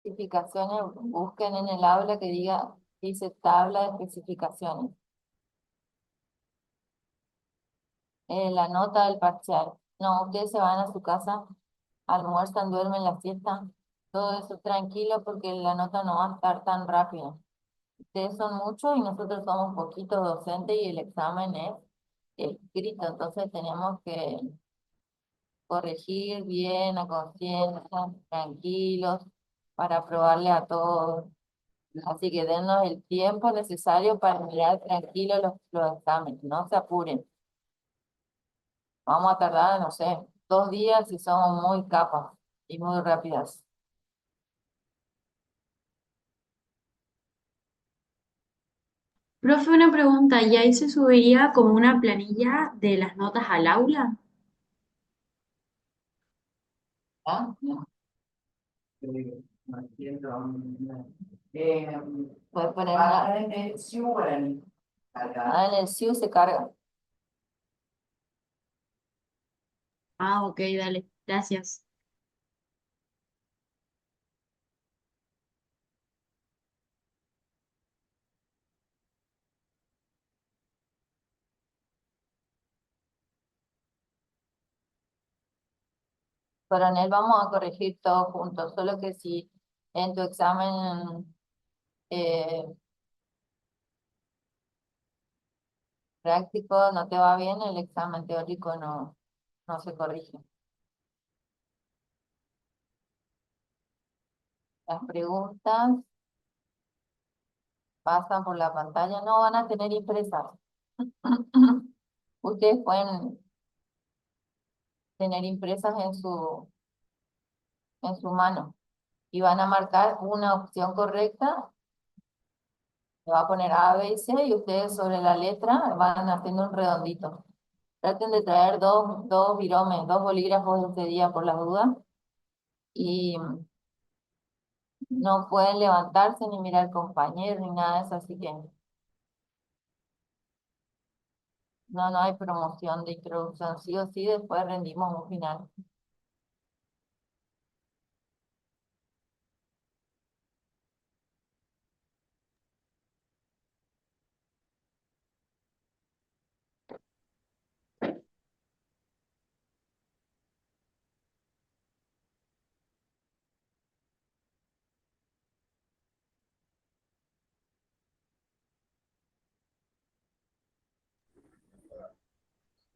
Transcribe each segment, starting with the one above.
especificaciones, busquen en el aula que dice tabla de especificaciones. La nota del parcial. No, ustedes se van a su casa, almuerzan, duermen la siesta, todo eso tranquilo porque la nota no va a estar tan rápido. Ustedes son muchos y nosotros somos poquitos docentes y el examen es escrito, entonces tenemos que corregir bien, a conciencia, tranquilos, para probarle a todos. Así que denos el tiempo necesario para mirar tranquilos los exámenes, no se apuren. Vamos a tardar, no sé, 2 días y somos muy capas y muy rápidas. Profe, una pregunta, ¿y ahí se subiría como una planilla de las notas al aula? ¿Ah? Puedes poner en el SIU. En el SIU se carga. Ah, ok, dale, gracias. Pero en él vamos a corregir todos juntos, solo que si en tu examen eh, práctico no te va bien, el examen teórico no se corrige. Las preguntas pasan por la pantalla, no van a tener impresas. Ustedes pueden tener impresas en su mano y van a marcar una opción correcta, le va a poner A, B y C y ustedes sobre la letra van haciendo un redondito. Traten de traer dos viromes, 2 bolígrafos ese día por las dudas y no pueden levantarse ni mirar compañeros ni nada de eso, así que no hay promoción de introducción, sí o sí, después rendimos un final.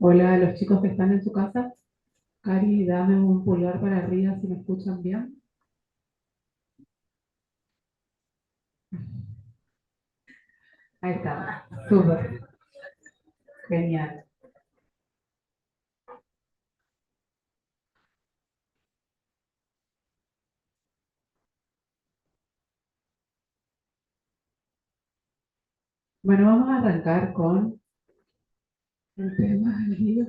Hola a los chicos que están en su casa. Cari, dame un pulgar para arriba si me escuchan bien. Ahí está. Súper. Genial. Bueno, vamos a arrancar con el tema del día.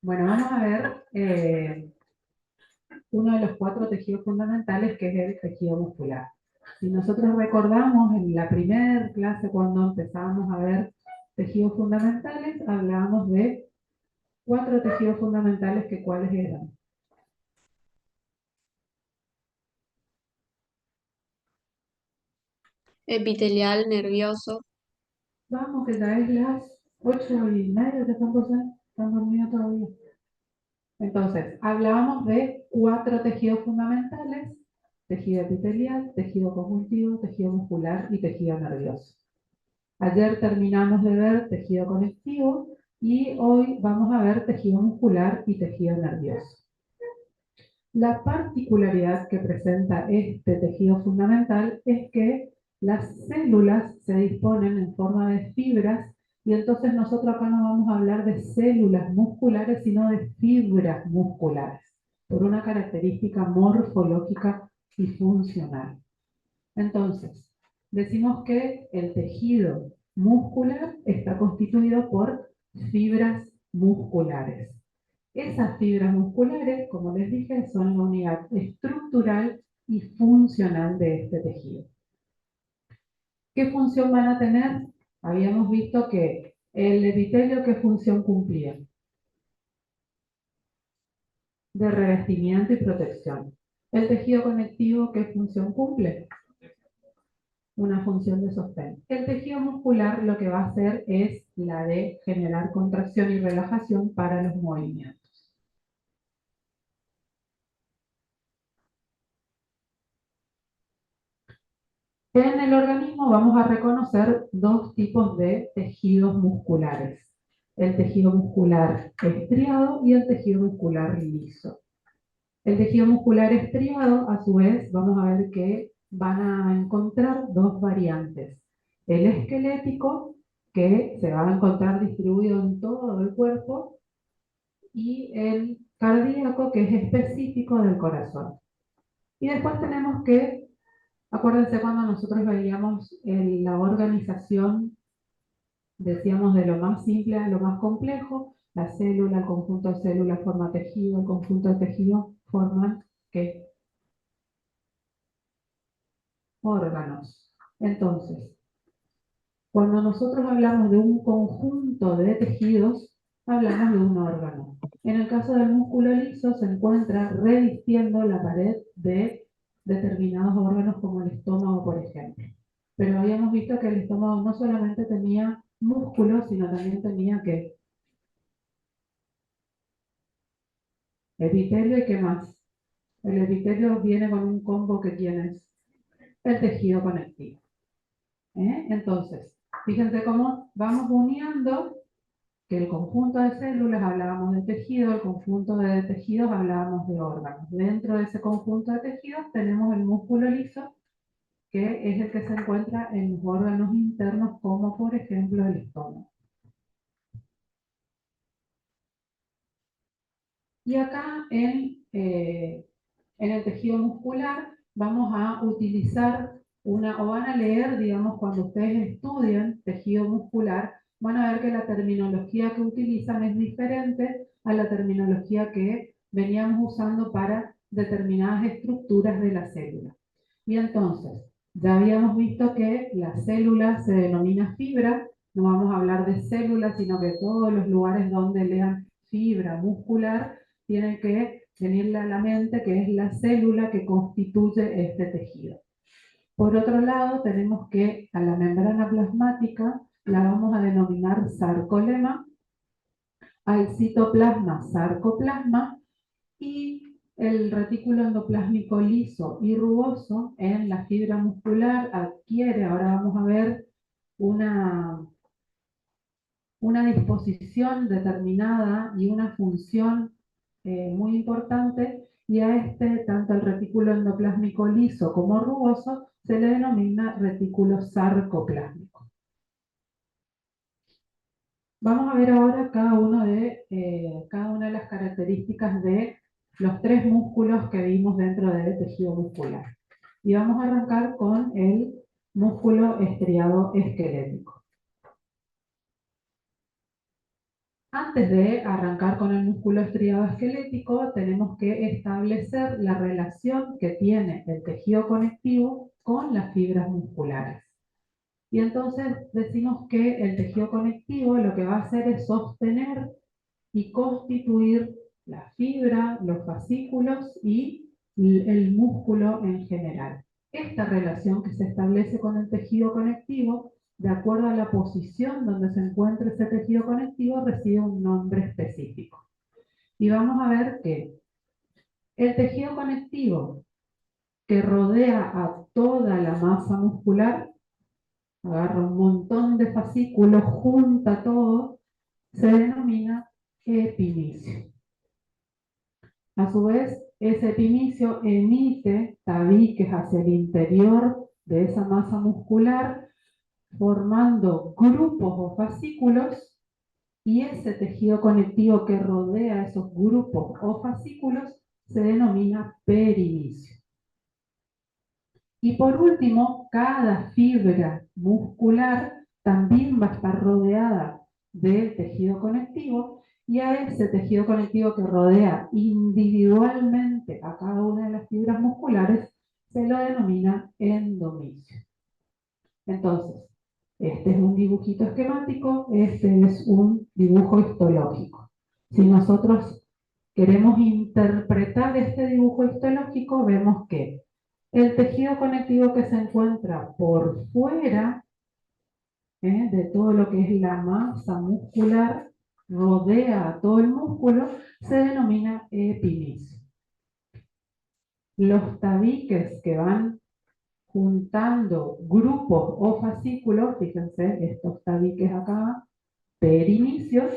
Bueno, vamos a ver uno de los 4 tejidos fundamentales que es el tejido muscular. Si nosotros recordamos en la primera clase cuando empezábamos a ver tejidos fundamentales, hablábamos de 4 tejidos fundamentales que cuáles eran. Epitelial, nervioso. Vamos, que ya es las 8:30, ¿te están pasando? ¿Están dormidos todavía? Entonces, hablábamos de 4 tejidos fundamentales: tejido epitelial, tejido conjuntivo, tejido muscular y tejido nervioso. Ayer terminamos de ver tejido conectivo y hoy vamos a ver tejido muscular y tejido nervioso. La particularidad que presenta este tejido fundamental es que las células se disponen en forma de fibras y entonces nosotros acá no vamos a hablar de células musculares, sino de fibras musculares, por una característica morfológica y funcional. Entonces, decimos que el tejido muscular está constituido por fibras musculares. Esas fibras musculares, como les dije, son la unidad estructural y funcional de este tejido. ¿Qué función van a tener? Habíamos visto que El epitelio, ¿qué función cumplía? De revestimiento y protección. El tejido conectivo, ¿qué función cumple? Una función de sostén. El tejido muscular lo que va a hacer es la de generar contracción y relajación para los movimientos. En el organismo vamos a reconocer dos tipos de tejidos musculares. El tejido muscular estriado y el tejido muscular liso. El tejido muscular estriado, a su vez, vamos a ver que van a encontrar dos variantes. El esquelético, que se va a encontrar distribuido en todo el cuerpo, y el cardíaco, que es específico del corazón. Y después tenemos que, acuérdense cuando nosotros veíamos la organización, decíamos de lo más simple a lo más complejo, la célula, el conjunto de células forma tejido, el conjunto de tejido forman ¿qué? Órganos. Entonces, cuando nosotros hablamos de un conjunto de tejidos, hablamos de un órgano. En el caso del músculo liso se encuentra revistiendo la pared de determinados órganos como el estómago, por ejemplo. Pero habíamos visto que el estómago no solamente tenía músculos, sino también tenía ¿qué? Epitelio y ¿qué más? El epitelio viene con un combo que tienes el tejido conectivo. Entonces, fíjense cómo vamos uniendo que el conjunto de células hablábamos de tejido, el conjunto de tejidos hablábamos de órganos. Dentro de ese conjunto de tejidos tenemos el músculo liso, que es el que se encuentra en los órganos internos, como por ejemplo el estómago. Y acá en el tejido muscular vamos a utilizar o van a leer, digamos, cuando ustedes estudian tejido muscular, van a ver que la terminología que utilizan es diferente a la terminología que veníamos usando para determinadas estructuras de la célula. Y entonces, ya habíamos visto que la célula se denomina fibra, no vamos a hablar de células, sino que todos los lugares donde lean fibra muscular tienen que venirle a la mente que es la célula que constituye este tejido. Por otro lado, tenemos que a la membrana plasmática la vamos a denominar sarcolema, al citoplasma sarcoplasma, y el retículo endoplásmico liso y rugoso en la fibra muscular adquiere, ahora vamos a ver, una disposición determinada y una función muy importante, y a este, tanto el retículo endoplásmico liso como rugoso, se le denomina retículo sarcoplásmico. Vamos a ver ahora cada una de las características de los tres músculos que vimos dentro del tejido muscular. Y vamos a arrancar con el músculo estriado esquelético. Antes de arrancar con el músculo estriado esquelético, tenemos que establecer la relación que tiene el tejido conectivo con las fibras musculares. Y entonces decimos que el tejido conectivo lo que va a hacer es sostener y constituir la fibra, los fascículos y el músculo en general. Esta relación que se establece con el tejido conectivo, de acuerdo a la posición donde se encuentra ese tejido conectivo, recibe un nombre específico. Y vamos a ver que el tejido conectivo que rodea a toda la masa muscular, agarra un montón de fascículos, junta todo, se denomina epinicio. A su vez, ese epinicio emite tabiques hacia el interior de esa masa muscular, formando grupos o fascículos, y ese tejido conectivo que rodea esos grupos o fascículos se denomina perinicio. Y por último, cada fibra muscular también va a estar rodeada de tejido conectivo, y a ese tejido conectivo que rodea individualmente a cada una de las fibras musculares se lo denomina endomisio. Entonces, Este es un dibujito esquemático, este es un dibujo histológico. Si nosotros queremos interpretar este dibujo histológico, vemos que el tejido conectivo que se encuentra por fuera de todo lo que es la masa muscular, rodea a todo el músculo, se denomina epimísio. Los tabiques que van juntando grupos o fascículos, fíjense, estos tabiques acá, perinicios,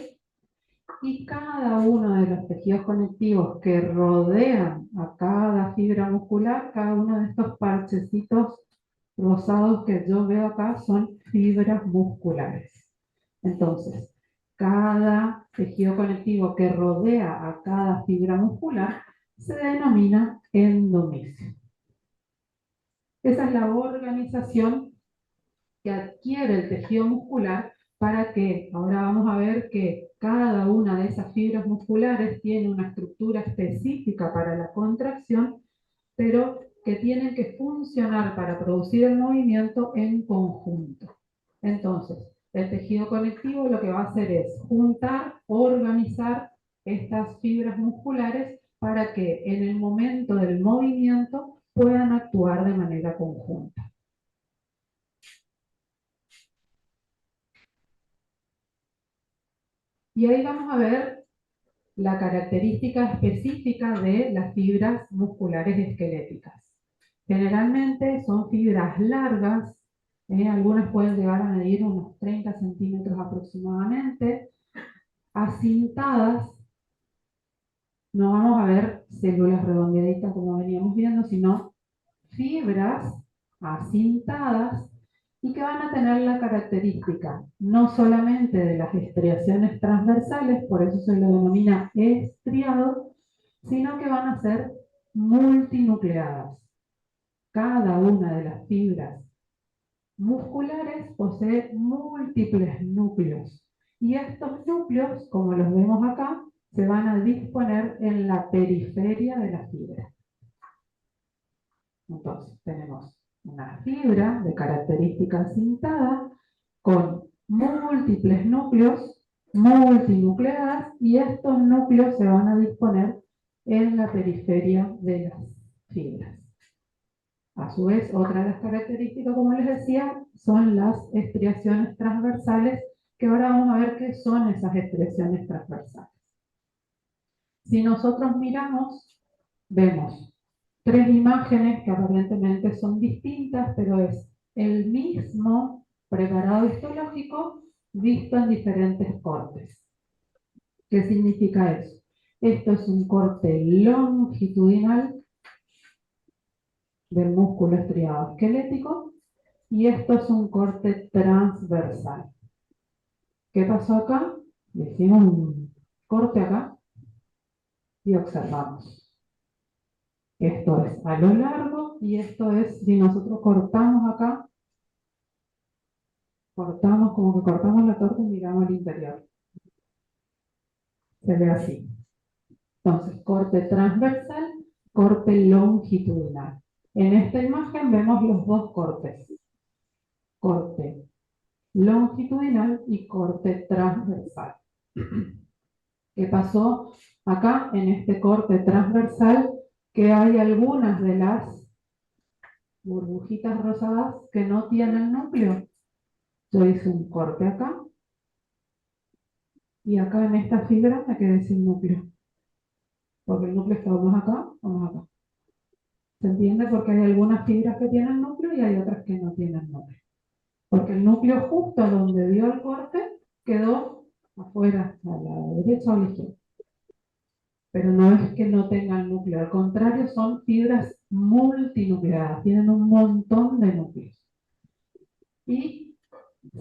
y cada uno de los tejidos conectivos que rodean a cada fibra muscular, cada uno de estos parchecitos rosados que yo veo acá son fibras musculares. Entonces, cada tejido conectivo que rodea a cada fibra muscular se denomina endomisio. Esa es la organización que adquiere el tejido muscular para que, ahora vamos a ver que cada una de esas fibras musculares tiene una estructura específica para la contracción, pero que tienen que funcionar para producir el movimiento en conjunto. Entonces, el tejido conectivo lo que va a hacer es juntar, organizar estas fibras musculares para que en el momento del movimiento puedan actuar de manera conjunta. Y ahí vamos a ver la característica específica de las fibras musculares esqueléticas. Generalmente son fibras largas, algunas pueden llegar a medir unos 30 centímetros aproximadamente, acintadas. No vamos a ver células redondeaditas como veníamos viendo, sino fibras acintadas y que van a tener la característica no solamente de las estriaciones transversales, por eso se lo denomina estriado, sino que van a ser multinucleadas. Cada una de las fibras musculares posee múltiples núcleos y estos núcleos, como los vemos acá, se van a disponer en la periferia de la fibra. Entonces tenemos una fibra de característica cintada con múltiples núcleos, multinucleadas, y estos núcleos se van a disponer en la periferia de las fibras. A su vez, otra de las características, como les decía, son las estriaciones transversales, que ahora vamos a ver qué son esas estriaciones transversales. Si nosotros miramos, vemos tres imágenes que aparentemente son distintas, pero es el mismo preparado histológico visto en diferentes cortes. ¿Qué significa eso? Esto es un corte longitudinal del músculo estriado esquelético y esto es un corte transversal. ¿Qué pasó acá? Le hicimos un corte acá y observamos. Esto es a lo largo y esto es, si nosotros cortamos acá, cortamos como que cortamos la torta y miramos al interior. Se ve así. Entonces, corte transversal, corte longitudinal. En esta imagen vemos los dos cortes. Corte longitudinal y corte transversal. ¿Qué pasó acá en este corte transversal? Que hay algunas de las burbujitas rosadas que no tienen núcleo. Yo hice un corte acá y acá en esta fibra me quedé sin núcleo. Porque el núcleo está más acá o más acá. ¿Se entiende? Porque hay algunas fibras que tienen núcleo y hay otras que no tienen núcleo. Porque el núcleo justo donde dio el corte quedó afuera, a la derecha o a la izquierda. Pero no es que no tengan núcleo, al contrario, son fibras multinucleadas, tienen un montón de núcleos. Y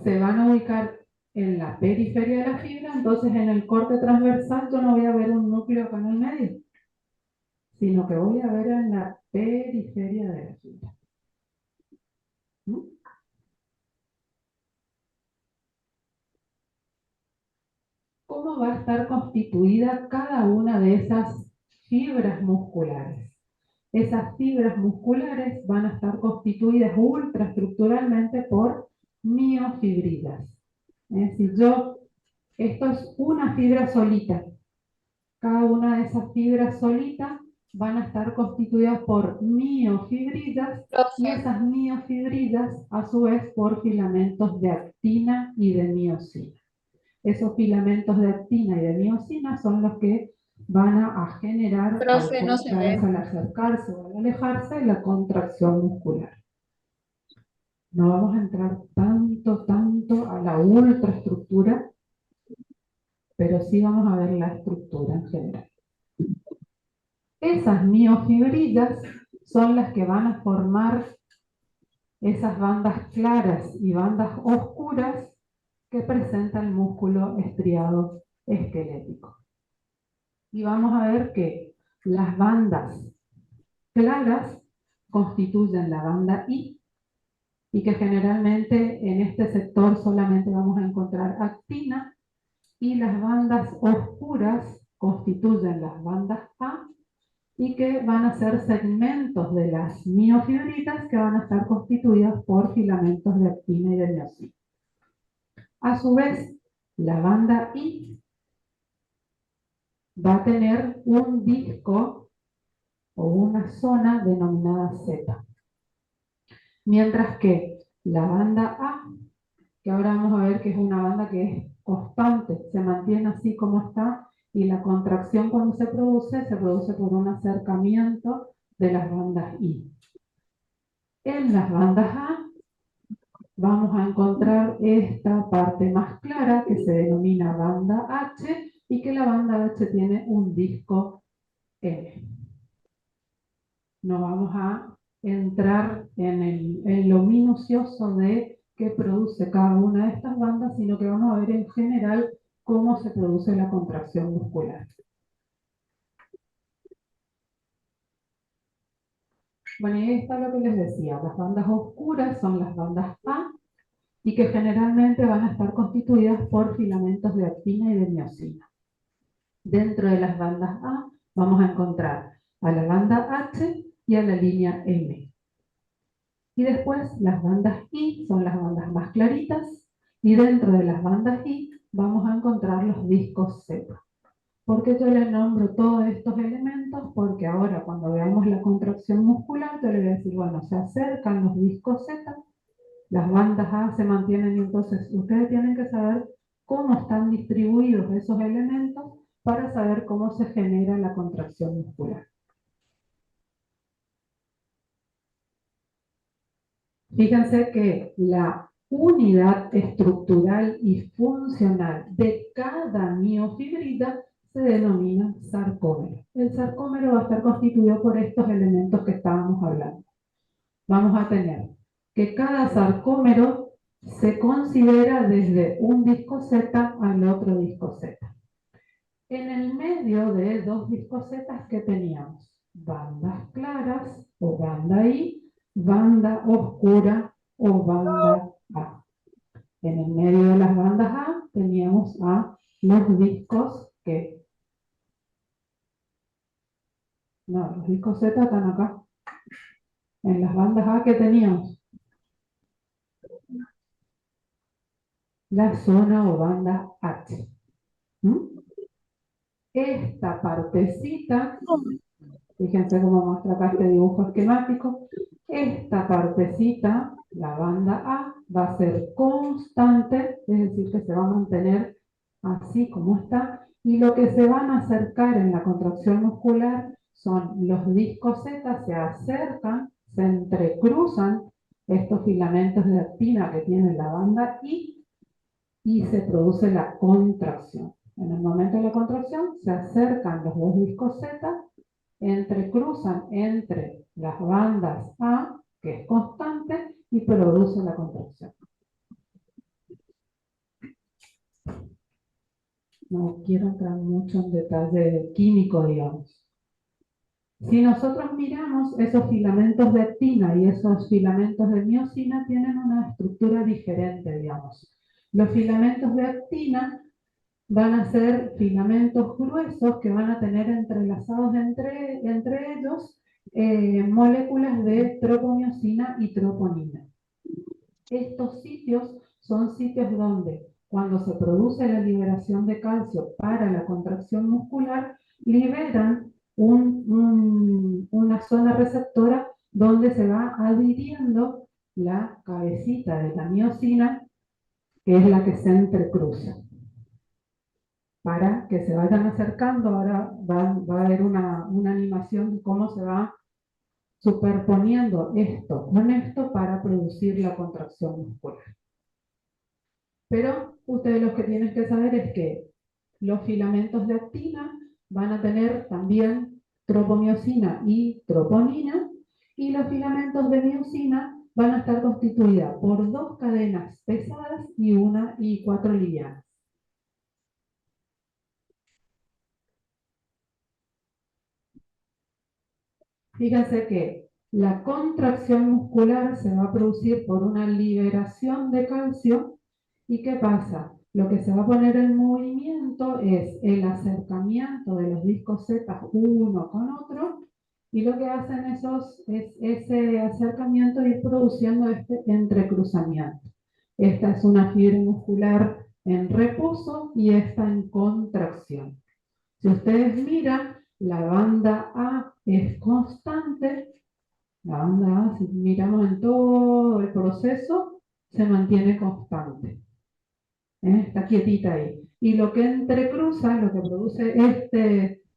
se van a ubicar en la periferia de la fibra, entonces en el corte transversal yo no voy a ver un núcleo acá en el medio, sino que voy a ver en la periferia de la fibra. ¿Mm? ¿Cómo va a estar constituida cada una de esas fibras musculares? Esas fibras musculares van a estar constituidas ultraestructuralmente por miofibridas. Si esto es una fibra solita. Cada una de esas fibras solitas van a estar constituidas por miofibridas y Profe, esas miofibridas a su vez por filamentos de actina y de miosina. Esos filamentos de actina y de miosina son los que van a generar profe, no se cada vez ve. al acercarse o al alejarse la contracción muscular. No vamos a entrar tanto a la ultraestructura, pero sí vamos a ver la estructura en general. Esas miofibridas son las que van a formar esas bandas claras y bandas oscuras que presenta el músculo estriado esquelético. Y vamos a ver que las bandas claras constituyen la banda I y que generalmente en este sector solamente vamos a encontrar actina y las bandas oscuras constituyen las bandas A y que van a ser segmentos de las miofibritas que van a estar constituidas por filamentos de actina y de miosina. A su vez, la banda I va a tener un disco o una zona denominada Z. Mientras que la banda A, que ahora vamos a ver que es una banda que es constante, se mantiene así como está, y la contracción cuando se produce por un acercamiento de las bandas I. En las bandas A vamos a encontrar esta parte más clara que se denomina banda H y que la banda H tiene un disco M. No vamos a entrar en lo minucioso de qué produce cada una de estas bandas, sino que vamos a ver en general cómo se produce la contracción muscular. Bueno, y ahí está lo que les decía. Las bandas oscuras son las bandas A y que generalmente van a estar constituidas por filamentos de actina y de miosina. Dentro de las bandas A vamos a encontrar a la banda H y a la línea M. Y después las bandas I son las bandas más claritas y dentro de las bandas I vamos a encontrar los discos Z. ¿Por qué yo les nombro todos estos elementos? Porque ahora cuando veamos la contracción muscular yo les voy a decir, bueno, se acercan los discos Z, las bandas A se mantienen y entonces ustedes tienen que saber cómo están distribuidos esos elementos para saber cómo se genera la contracción muscular. Fíjense que la unidad estructural y funcional de cada miofibrida se denomina sarcómero. El sarcómero va a estar constituido por estos elementos que estábamos hablando. Vamos a tener que cada sarcómero se considera desde un disco Z al otro disco Z. En el medio de dos discos Z que teníamos bandas claras o banda I, banda oscura o banda A. En el medio de las bandas A teníamos a los discos que... No, los discos Z están acá. En las bandas A que teníamos la zona o banda H. Esta partecita, fíjense cómo muestra acá este dibujo esquemático, esta partecita, la banda A, va a ser constante, es decir, que se va a mantener así como está, y lo que se van a acercar en la contracción muscular son los discos Z, se acercan, se entrecruzan estos filamentos de actina que tiene la banda I y se produce la contracción. En el momento de la contracción se acercan los dos discos Z, entrecruzan entre las bandas A, que es constante, y produce la contracción. No quiero entrar mucho en detalle químico, digamos. Si nosotros miramos esos filamentos de actina y esos filamentos de miosina tienen una estructura diferente, digamos. Los filamentos de actina van a ser filamentos gruesos que van a tener entrelazados entre ellos moléculas de tropomiosina y troponina. Estos sitios son sitios donde cuando se produce la liberación de calcio para la contracción muscular, liberan una zona receptora donde se va adhiriendo la cabecita de la miocina, que es la que se entrecruza. Para que se vayan acercando, ahora va a haber una animación de cómo se va superponiendo esto con esto para producir la contracción muscular. Pero ustedes lo que tienen que saber es que los filamentos de actina van a tener también tropomiosina y troponina, y los filamentos de miosina van a estar constituidas por 2 cadenas pesadas y 4 livianas. Fíjense que la contracción muscular se va a producir por una liberación de calcio. ¿Y qué pasa? Lo que se va a poner en movimiento es el acercamiento de los discos Z uno con otro, y lo que hacen esos es ese acercamiento ir produciendo este entrecruzamiento. Esta es una fibra muscular en reposo y esta en contracción. Si ustedes miran, la banda A es constante, la banda A, si miramos en todo el proceso, se mantiene constante. Está quietita ahí. Y lo que entrecruza, lo que produce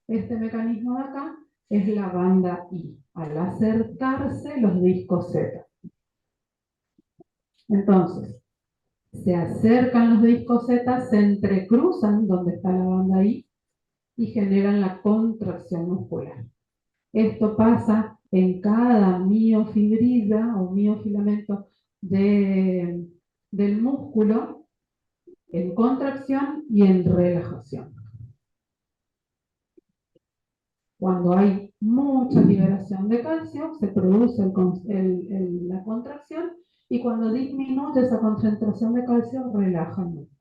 este mecanismo de acá, es la banda I, al acercarse los discos Z. Entonces, se acercan los discos Z, se entrecruzan donde está la banda I y generan la contracción muscular. Esto pasa en cada miofibrila o miofilamento del músculo, en contracción y en relajación. Cuando hay mucha liberación de calcio, se produce la contracción, y cuando disminuye esa concentración de calcio, relaja el músculo.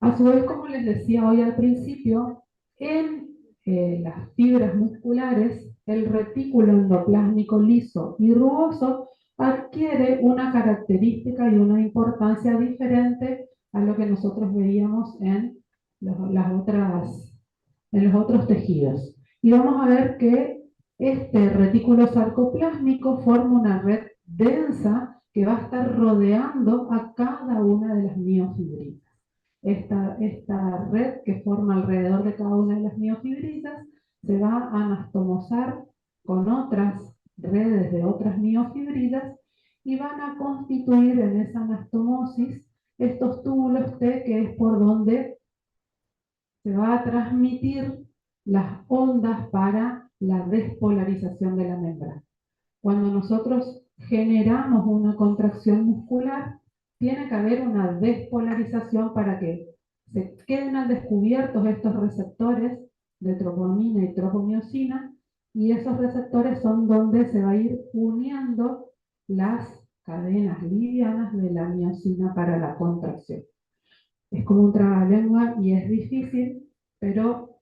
A su vez, como les decía hoy al principio, en las fibras musculares, el retículo endoplásmico liso y rugoso adquiere una característica y una importancia diferente a lo que nosotros veíamos en los otros tejidos. Y vamos a ver que este retículo sarcoplásmico forma una red densa que va a estar rodeando a cada una de las miofibritas. Esta red que forma alrededor de cada una de las miofibritas se va a anastomosar con otras redes de otras miofibritas y van a constituir en esa anastomosis estos túbulos T, que es por donde se va a transmitir las ondas para la despolarización de la membrana. Cuando nosotros generamos una contracción muscular, tiene que haber una despolarización para que se queden al descubierto estos receptores de troponina y tropomiosina, y esos receptores son donde se va a ir uniendo las cadenas livianas de la miosina para la contracción. Es como un trabalengua y es difícil, pero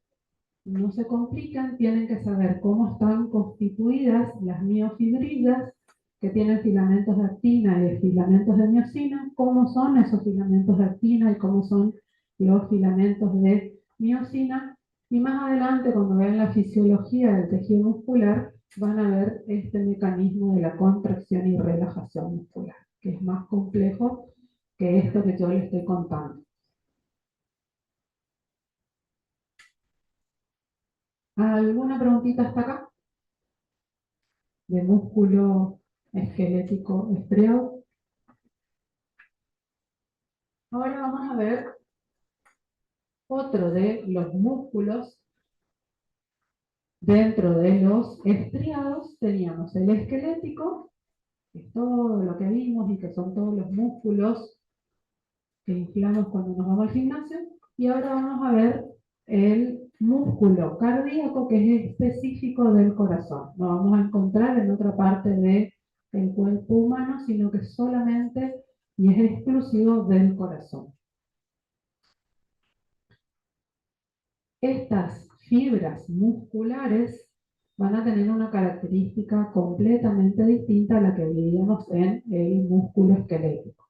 no se complican. Tienen que saber cómo están constituidas las miofibrilas, que tienen filamentos de actina y filamentos de miosina, cómo son esos filamentos de actina y cómo son los filamentos de miosina. Y más adelante, cuando vean la fisiología del tejido muscular, van a ver este mecanismo de la contracción y relajación muscular, que es más complejo que esto que yo les estoy contando. ¿Alguna preguntita hasta acá? De músculo esquelético estriado. Ahora vamos a ver otro de los músculos. Dentro de los estriados teníamos el esquelético, que es todo lo que vimos y que son todos los músculos que inflamos cuando nos vamos al gimnasio. Y ahora vamos a ver el músculo cardíaco, que es específico del corazón. No vamos a encontrar en otra parte del cuerpo humano, sino que solamente y es exclusivo del corazón. Estas fibras musculares van a tener una característica completamente distinta a la que veíamos en el músculo esquelético.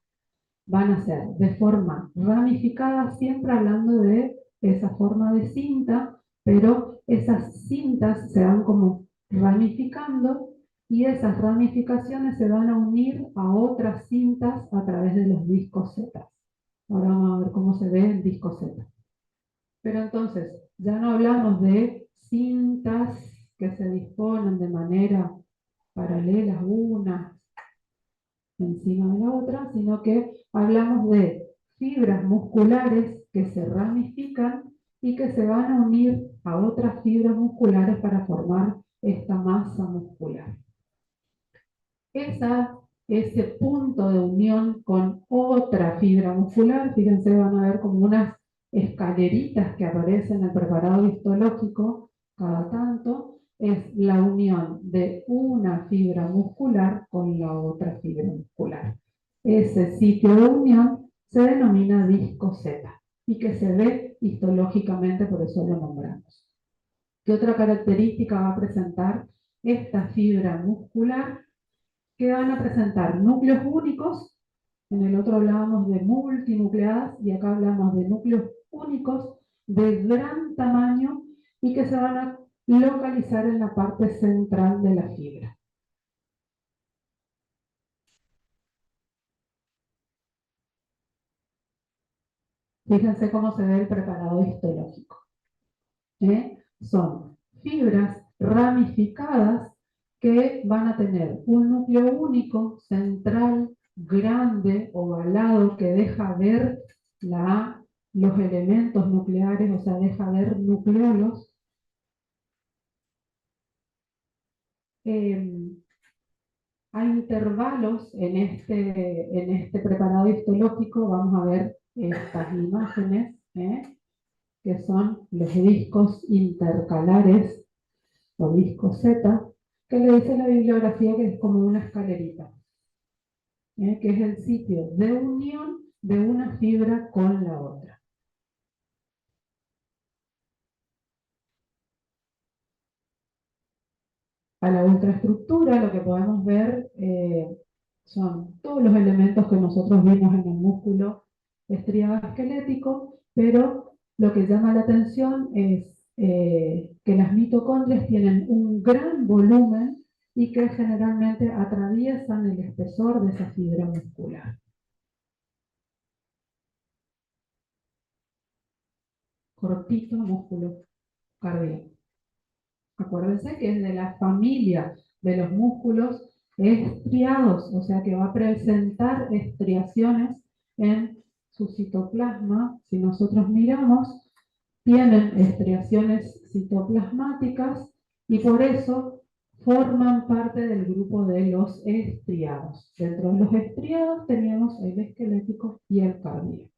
Van a ser de forma ramificada, siempre hablando de esa forma de cinta, pero esas cintas se van como ramificando y esas ramificaciones se van a unir a otras cintas a través de los discos Z. Ahora vamos a ver cómo se ve el disco Z. Pero entonces, ya no hablamos de cintas que se disponen de manera paralela una encima de la otra, sino que hablamos de fibras musculares que se ramifican y que se van a unir a otras fibras musculares para formar esta masa muscular. Ese punto de unión con otra fibra muscular, fíjense, van a ver como unas escaleritas que aparecen en el preparado histológico cada tanto, es la unión de una fibra muscular con la otra fibra muscular. Ese sitio de unión se denomina disco Z y que se ve histológicamente, por eso lo nombramos. ¿Qué otra característica va a presentar esta fibra muscular? Que van a presentar núcleos únicos, en el otro hablábamos de multinucleadas y acá hablamos de núcleos únicos de gran tamaño y que se van a localizar en la parte central de la fibra. Fíjense cómo se ve el preparado histológico. Son fibras ramificadas que van a tener un núcleo único, central, grande, ovalado, que deja ver los elementos nucleares, o sea, deja ver nucleolos. Hay intervalos en este preparado histológico, vamos a ver estas imágenes, que son los discos intercalares o disco Z, que le dice la bibliografía que es como una escalerita, que es el sitio de unión de una fibra con la otra. A la ultraestructura lo que podemos ver son todos los elementos que nosotros vimos en el músculo estriado esquelético, pero lo que llama la atención es que las mitocondrias tienen un gran volumen y que generalmente atraviesan el espesor de esa fibra muscular. Cortito músculo cardíaco. Acuérdense que es de la familia de los músculos estriados, o sea que va a presentar estriaciones en su citoplasma. Si nosotros miramos, tienen estriaciones citoplasmáticas y por eso forman parte del grupo de los estriados. Dentro de los estriados teníamos el esquelético y el cardíaco.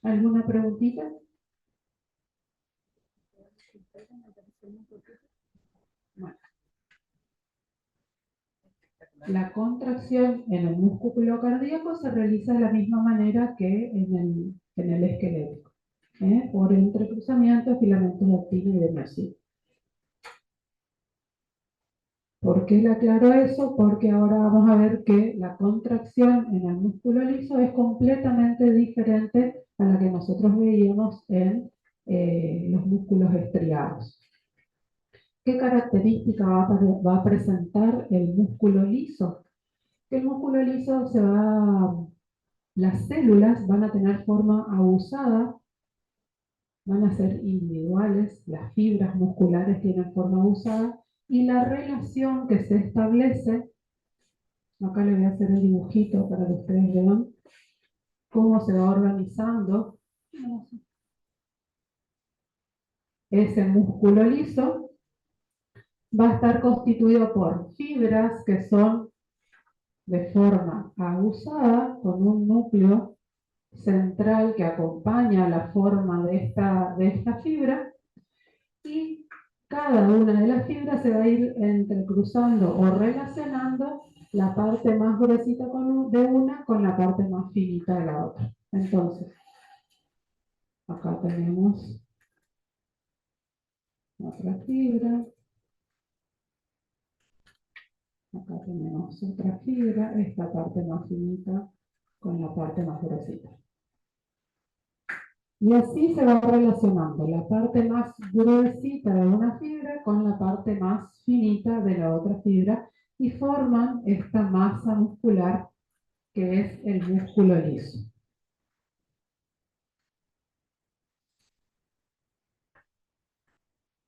¿Alguna preguntita? Bueno. La contracción en el músculo cardíaco se realiza de la misma manera que en el esquelético, por entrecruzamiento de filamentos de actina y de miocito. ¿Por qué le aclaro eso? Porque ahora vamos a ver que la contracción en el músculo liso es completamente diferente a la que nosotros veíamos en los músculos estriados. ¿Qué característica va a presentar el músculo liso? El músculo liso las células van a tener forma abusada, van a ser individuales, las fibras musculares tienen forma abusada y la relación que se establece, acá le voy a hacer el dibujito para que ustedes vean cómo se va organizando ese músculo liso, va a estar constituido por fibras que son de forma abusada, con un núcleo central que acompaña la forma de esta fibra, y cada una de las fibras se va a ir entrecruzando o relacionando la parte más gruesita de una con la parte más finita de la otra. Entonces, acá tenemos otra fibra. Acá tenemos otra fibra, esta parte más finita con la parte más gruesita. Y así se va relacionando la parte más gruesita de una fibra con la parte más finita de la otra fibra y forman esta masa muscular que es el músculo liso.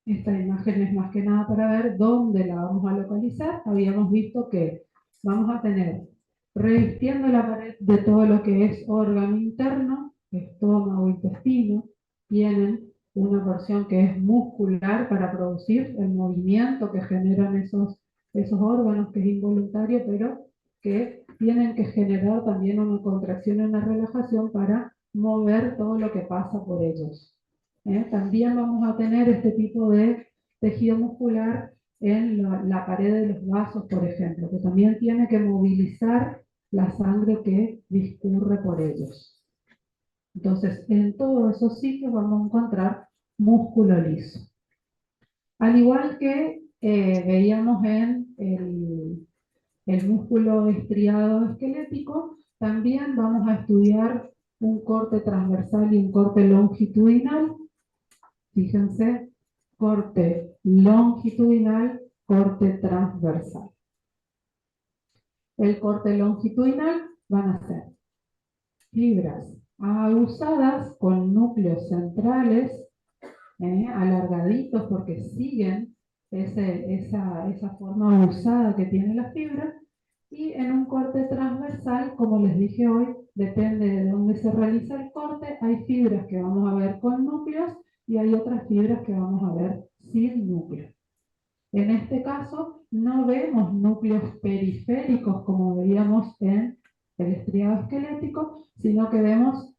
Esta imagen es más que nada para ver dónde la vamos a localizar. Habíamos visto que vamos a tener revistiendo la pared de todo lo que es órgano interno, estómago, intestino, tienen una porción que es muscular para producir el movimiento que generan esos órganos, que es involuntario, pero que tienen que generar también una contracción y una relajación para mover todo lo que pasa por ellos. También vamos a tener este tipo de tejido muscular en la pared de los vasos, por ejemplo, que también tiene que movilizar la sangre que discurre por ellos. Entonces, en todos esos sitios vamos a encontrar músculo liso. Al igual que veíamos en el músculo estriado esquelético, también vamos a estudiar un corte transversal y un corte longitudinal. Fíjense, corte longitudinal, corte transversal. El corte longitudinal van a ser fibras aguzadas con núcleos centrales, alargaditos porque siguen esa forma usada que tiene la fibra, y en un corte transversal, como les dije hoy, depende de dónde se realiza el corte, hay fibras que vamos a ver con núcleos y hay otras fibras que vamos a ver sin núcleos. En este caso no vemos núcleos periféricos como veíamos en el estriado esquelético, sino que vemos,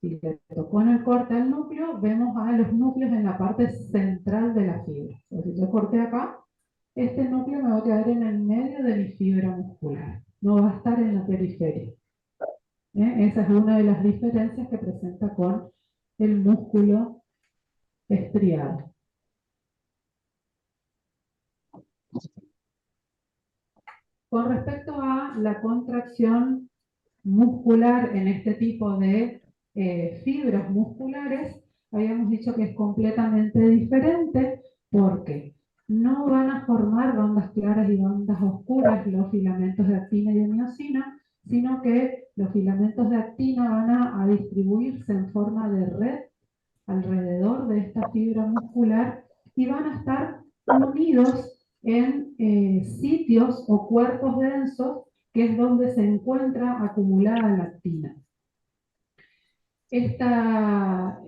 si le tocó en el corte al núcleo, vemos a los núcleos en la parte central de la fibra. Entonces, si yo corté acá, este núcleo me va a quedar en el medio de mi fibra muscular, no va a estar en la periferia. Esa es una de las diferencias que presenta con el músculo estriado. Con respecto a la contracción muscular en este tipo de fibras musculares, habíamos dicho que es completamente diferente porque no van a formar bandas claras y bandas oscuras los filamentos de actina y de miosina, sino que los filamentos de actina van a distribuirse en forma de red alrededor de esta fibra muscular y van a estar unidos en sitios o cuerpos densos, que es donde se encuentra acumulada la actina. Esta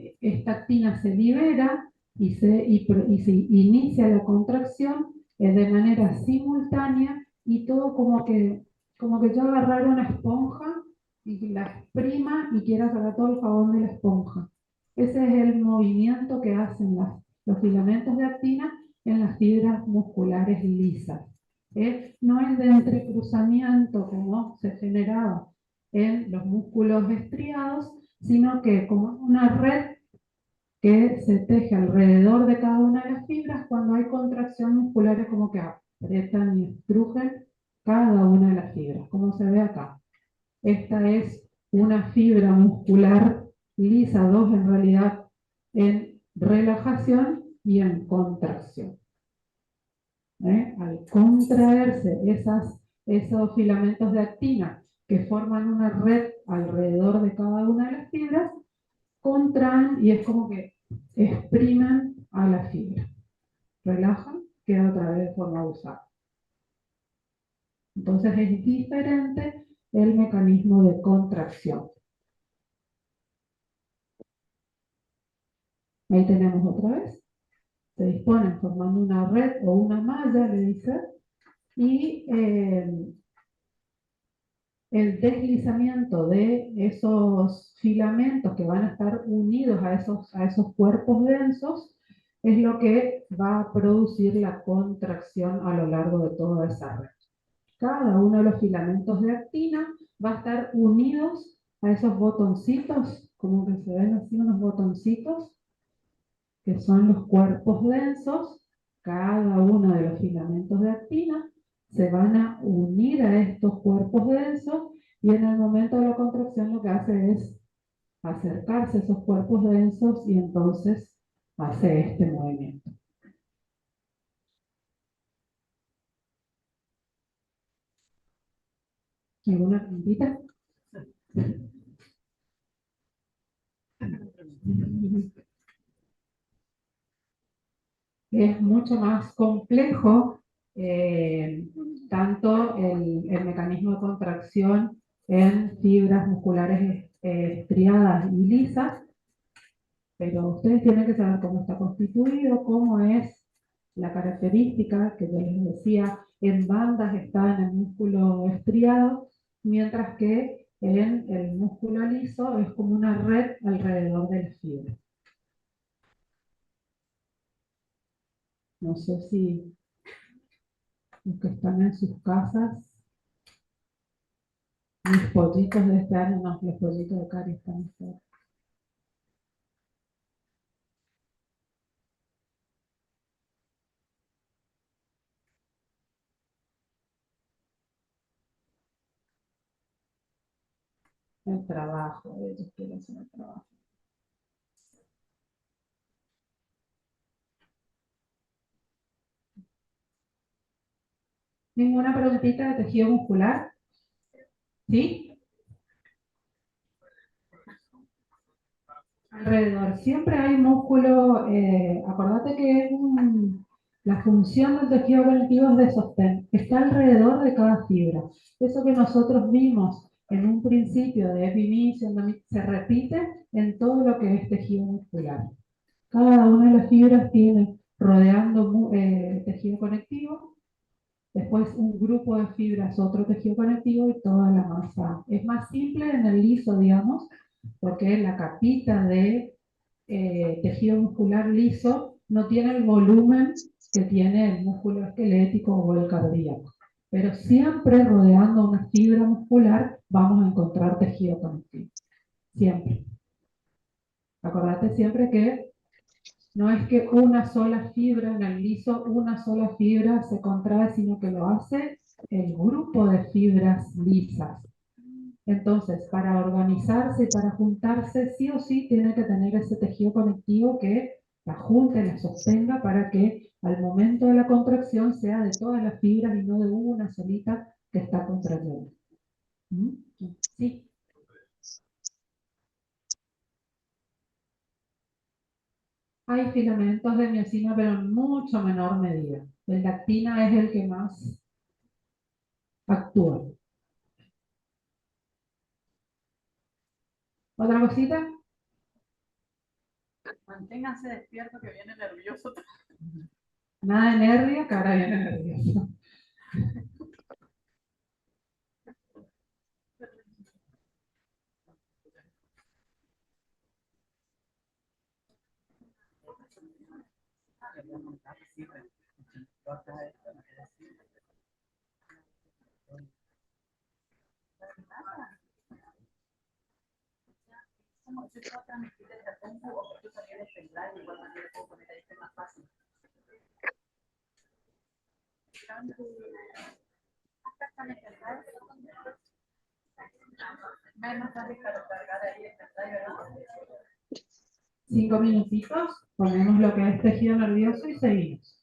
actina se libera y se inicia la contracción de manera simultánea, y todo como que yo agarrar una esponja y la exprima y quiera sacar todo el jabón de la esponja. Ese es el movimiento que hacen los filamentos de actina en las fibras musculares lisas. No es de entrecruzamiento como se generaba en los músculos estriados, sino que como una red que se teje alrededor de cada una de las fibras. Cuando hay contracción muscular es como que aprietan y estrujen cada una de las fibras, como se ve acá. Esta es una fibra muscular lisa, dos en realidad, en relajación y en contracción. Al contraerse esos filamentos de actina que forman una red alrededor de cada una de las fibras, contraen y es como que exprimen a la fibra. Relajan, queda otra vez de forma usada. Entonces es diferente el mecanismo de contracción. Ahí tenemos otra vez. Se disponen formando una red o una malla, le dice, y el deslizamiento de esos filamentos que van a estar unidos a esos cuerpos densos es lo que va a producir la contracción a lo largo de toda esa red. Cada uno de los filamentos de actina va a estar unidos a esos botoncitos, como que se ven así unos botoncitos, que son los cuerpos densos. Cada uno de los filamentos de actina se van a unir a estos cuerpos densos y en el momento de la contracción lo que hace es acercarse a esos cuerpos densos y entonces hace este movimiento. ¿Alguna preguntita? Es mucho más complejo tanto el mecanismo de contracción en fibras musculares estriadas y lisas, pero ustedes tienen que saber cómo está constituido, cómo es la característica que yo les decía, en bandas está en el músculo estriado, mientras que en el músculo liso es como una red alrededor de la fibra. No sé si los que están en sus casas, mis pollitos de este año, no, los pollitos de Cari están fuera. El trabajo, ellos quieren hacer el trabajo. ¿Ninguna preguntita de tejido muscular? ¿Sí? Alrededor. Siempre hay músculo, acordate que la función del tejido conectivo es de sostén. Está alrededor de cada fibra. Eso que nosotros vimos en un principio de epinicio se repite en todo lo que es tejido muscular. Cada una de las fibras tiene rodeando tejido conectivo, después un grupo de fibras, otro tejido conectivo y toda la masa. Es más simple en el liso, digamos, porque la capita de tejido muscular liso no tiene el volumen que tiene el músculo esquelético o el cardíaco. Pero siempre rodeando una fibra muscular vamos a encontrar tejido conectivo. Siempre. Acordate siempre que no es que una sola fibra en el liso, una sola fibra se contrae, sino que lo hace el grupo de fibras lisas. Entonces, para organizarse y para juntarse, sí o sí tiene que tener ese tejido conectivo que la junte, la sostenga para que al momento de la contracción sea de todas las fibras y no de una solita que está contrayendo. ¿Mm? Sí. Hay filamentos de miosina, pero en mucho menor medida. El de actina es el que más actúa. ¿Otra cosita? Manténgase despierto que viene nervioso. Nada de nervio, que ahora viene nervioso. Como si puedo transmitir desde la compu o que tú salías de pendrive, de igual manera puedo poner ahí que es más fácil. Me es más fácil para cargar ahí el pendrive, ¿verdad? 5 minutitos, ponemos lo que es tejido nervioso y seguimos.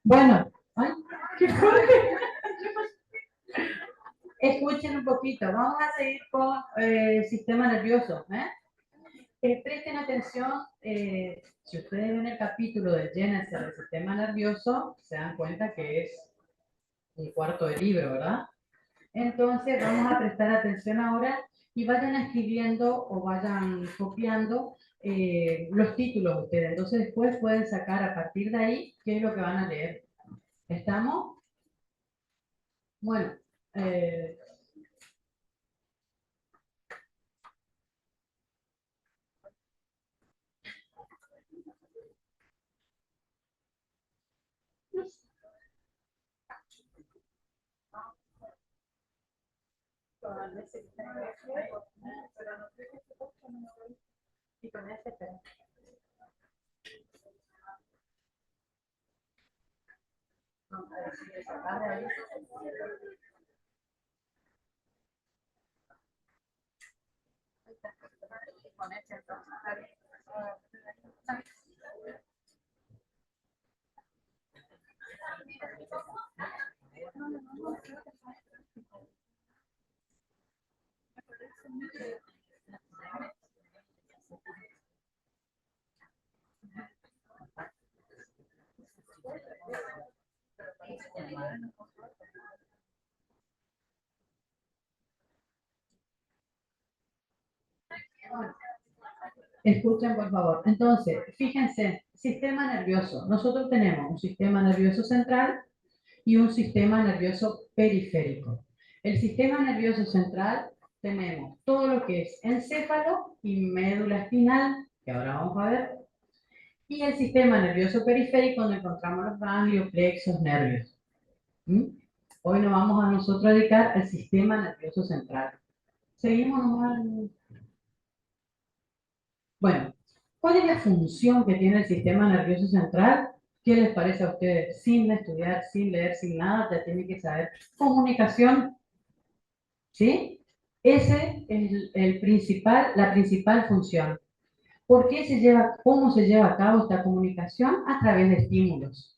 Bueno, ay, qué fuerte. Escuchen un poquito. Vamos a seguir con el sistema nervioso. Presten atención. Si ustedes ven el capítulo del Génesis del sistema nervioso, se dan cuenta que es un cuarto de libro, ¿verdad? Entonces vamos a prestar atención ahora y vayan escribiendo o vayan copiando los títulos ustedes. Entonces después pueden sacar a partir de ahí qué es lo que van a leer. ¿Estamos? Bueno, Con ese pero no sé qué se puede poner. Y con ese pero. No, a ver si le sacas de ahí. Con ese entonces está bien. escuchen por favor. Entonces, fíjense, sistema nervioso. Nosotros tenemos un sistema nervioso central y un sistema nervioso periférico. El sistema nervioso central tenemos todo lo que es encéfalo y médula espinal, que ahora vamos a ver, y el sistema nervioso periférico donde encontramos los ganglios, plexos, nervios. ¿Mm? Hoy nos vamos a nosotros dedicar al sistema nervioso central. Seguimos nomás. Bueno, ¿cuál es la función que tiene el sistema nervioso central? ¿Qué les parece a ustedes? Sin estudiar, sin leer, sin nada, ya tienen que saber. Comunicación, ¿sí? Ese es la principal función. ¿Cómo se lleva a cabo esta comunicación? A través de estímulos,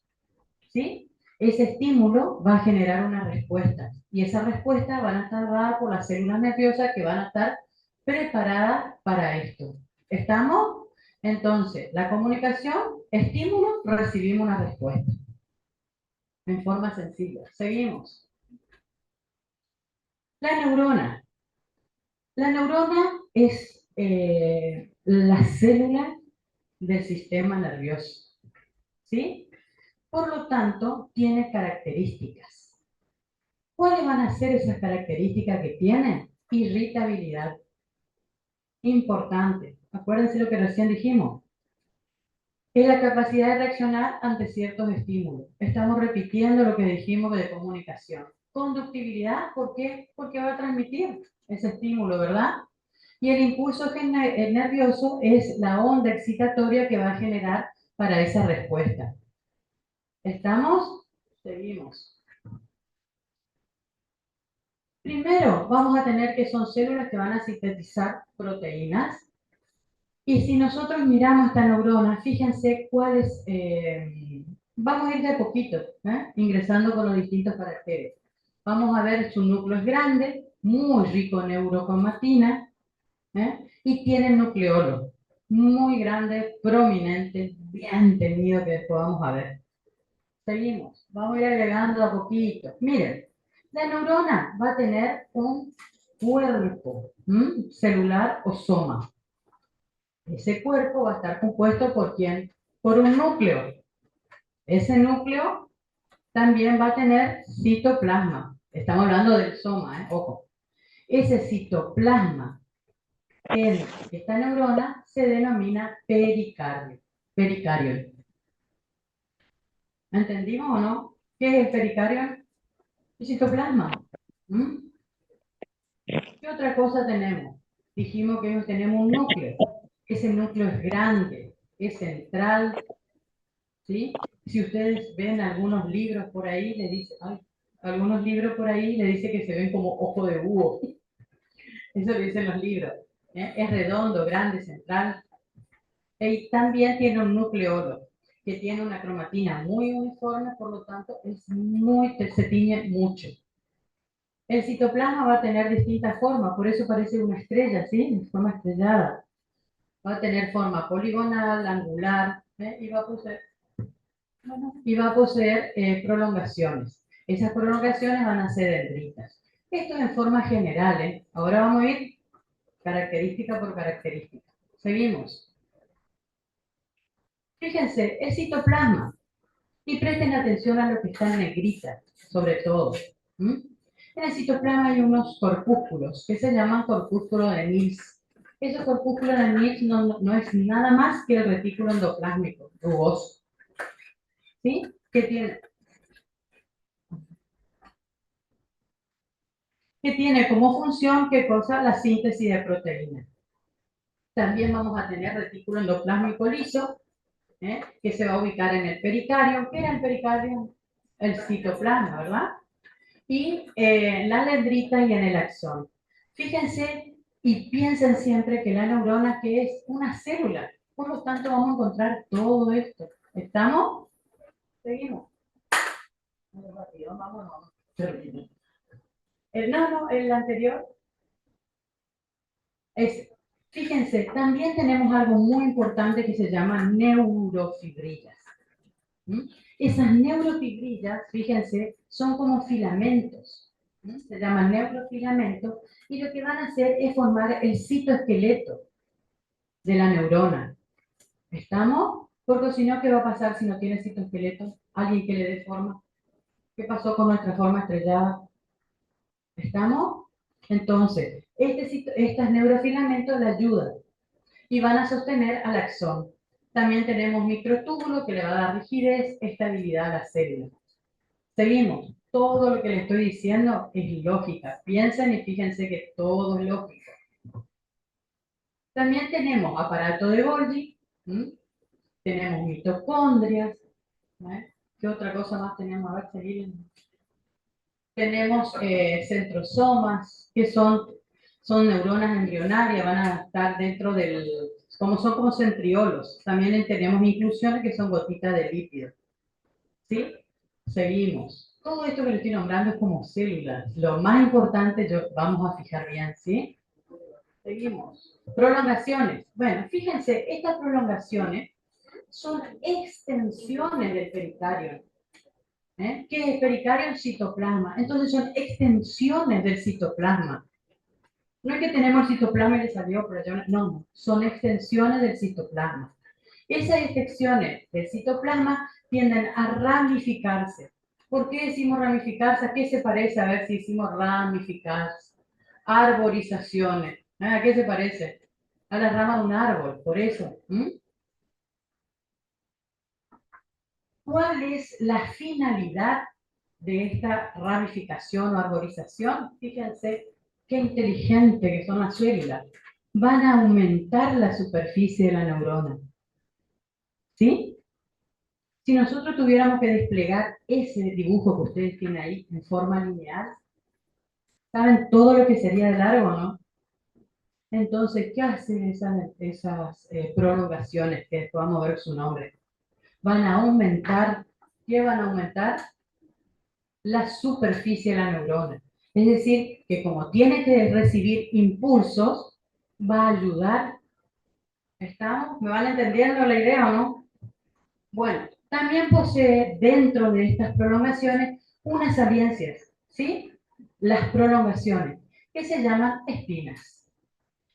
¿sí? Ese estímulo va a generar una respuesta y esa respuesta van a estar dadas por las células nerviosas que van a estar preparadas para esto. ¿Estamos? Entonces, la comunicación, estímulo, recibimos una respuesta en forma sencilla. Seguimos. La neurona. La neurona es la célula del sistema nervioso, ¿sí? Por lo tanto, tiene características. ¿Cuáles van a ser esas características que tiene? Irritabilidad. Importante. Acuérdense lo que recién dijimos. Es la capacidad de reaccionar ante ciertos estímulos. Estamos repitiendo lo que dijimos de comunicación. Conductibilidad, ¿por qué? Porque va a transmitir ese estímulo, ¿verdad? Y el impulso nervioso es la onda excitatoria que va a generar para esa respuesta. ¿Estamos? Seguimos. Primero, vamos a tener que son células que van a sintetizar proteínas. Y si nosotros miramos esta neurona, fíjense cuáles, vamos a ir de a poquito, ingresando con los distintos caracteres. Vamos a ver, su núcleo es grande, muy rico en neurocromatina, y tiene nucleolo, muy grande, prominente, bien tenido, que después vamos a ver. Seguimos, vamos a ir agregando a poquito. Miren, la neurona va a tener un cuerpo celular o soma. Ese cuerpo va a estar compuesto ¿por quién? Por un núcleo. Ese núcleo también va a tener citoplasma. Estamos hablando del soma, ojo. Ese citoplasma en esta neurona se denomina pericardio. Pericardio. ¿Entendimos o no? ¿Qué es el pericardio? El citoplasma. ¿Mm? ¿Qué otra cosa tenemos? Dijimos que tenemos un núcleo. Ese núcleo es grande, es central, ¿sí? Si ustedes ven algunos libros por ahí, le dice, algunos libros por ahí le dice que se ven como ojo de búho. Eso le dicen los libros. Es redondo, grande, central. Y también tiene un nucleolo. que tiene una cromatina muy uniforme, por lo tanto se tiñe mucho. El citoplasma va a tener distintas formas, por eso parece una estrella, ¿sí? En forma estrellada. Va a tener forma poligonal, angular, ¿eh? Y va a poseer prolongaciones. Esas prolongaciones van a ser dendritas. Esto es en forma general, ¿eh? Ahora vamos a ir característica por característica. Seguimos. Fíjense, el citoplasma. Y presten atención a lo que está en negrita, sobre todo. ¿Mm? En el citoplasma hay unos corpúsculos que se llaman corpúsculos de Mills. Esos corpúsculos de Mills no es nada más que el retículo endoplásmico rugoso. ¿Sí? Que tiene como función, ¿qué cosa? La síntesis de proteínas. También vamos a tener retículo endoplásmico liso, que se va a ubicar en el pericardio. ¿Qué era el pericardio? El citoplasma, ¿verdad? Y la dendrita y en el axón. Fíjense y piensen siempre que la neurona que es una célula, por lo tanto vamos a encontrar todo esto. ¿Estamos? Seguimos. Vámonos. El anterior es, fíjense, también tenemos algo muy importante que se llama neurofibrillas. ¿Mm? Esas neurofibrillas, fíjense, son como filamentos. Se llaman neurofilamentos y lo que van a hacer es formar el citoesqueleto de la neurona. ¿Estamos? Porque si no, ¿qué va a pasar si no tiene citoesqueleto? ¿Alguien que le dé forma? ¿Qué pasó con nuestra forma estrellada? ¿Estamos? Entonces, estos neurofilamentos le ayudan y van a sostener al axón. También tenemos microtúbulo que le va a dar rigidez, estabilidad a la célula. Seguimos. Todo lo que les estoy diciendo es lógica. Piensen y fíjense que todo es lógico. También tenemos aparato de Golgi, tenemos mitocondrias. ¿Qué otra cosa más tenemos? A ver, seguimos. Tenemos centrosomas, que son neuronas embrionarias, van a estar dentro del, son como centriolos. También tenemos inclusiones que son gotitas de lípido. ¿Sí? Seguimos. Todo esto que le estoy nombrando es como células. Lo más importante, vamos a fijar bien, ¿sí? Seguimos. Prolongaciones. Bueno, fíjense, estas prolongaciones son extensiones del pericardio. ¿Qué es pericardio? Citoplasma. Entonces son extensiones del citoplasma. No es que tenemos el citoplasma y le salió por allá. No, son extensiones del citoplasma. Esas extensiones del citoplasma tienden a ramificarse. ¿Por qué decimos ramificarse? ¿A qué se parece? A ver si decimos ramificarse. Arborizaciones. ¿A qué se parece? A la rama de un árbol, por eso. ¿Cuál es la finalidad de esta ramificación o arborización? Fíjense qué inteligente que son las células. Van a aumentar la superficie de la neurona. ¿Sí? Si nosotros tuviéramos que desplegar ese dibujo que ustedes tienen ahí en forma lineal, ¿saben todo lo que sería de largo, no? Entonces, ¿qué hacen esas prolongaciones que vamos a ver su nombre? Van a aumentar, ¿qué van a aumentar? La superficie de la neurona. Es decir, que como tiene que recibir impulsos, va a ayudar. ¿Estamos? ¿Me van entendiendo la idea o no? Bueno, también posee dentro de estas prolongaciones unas saliencias, ¿sí? Las prolongaciones, que se llaman espinas.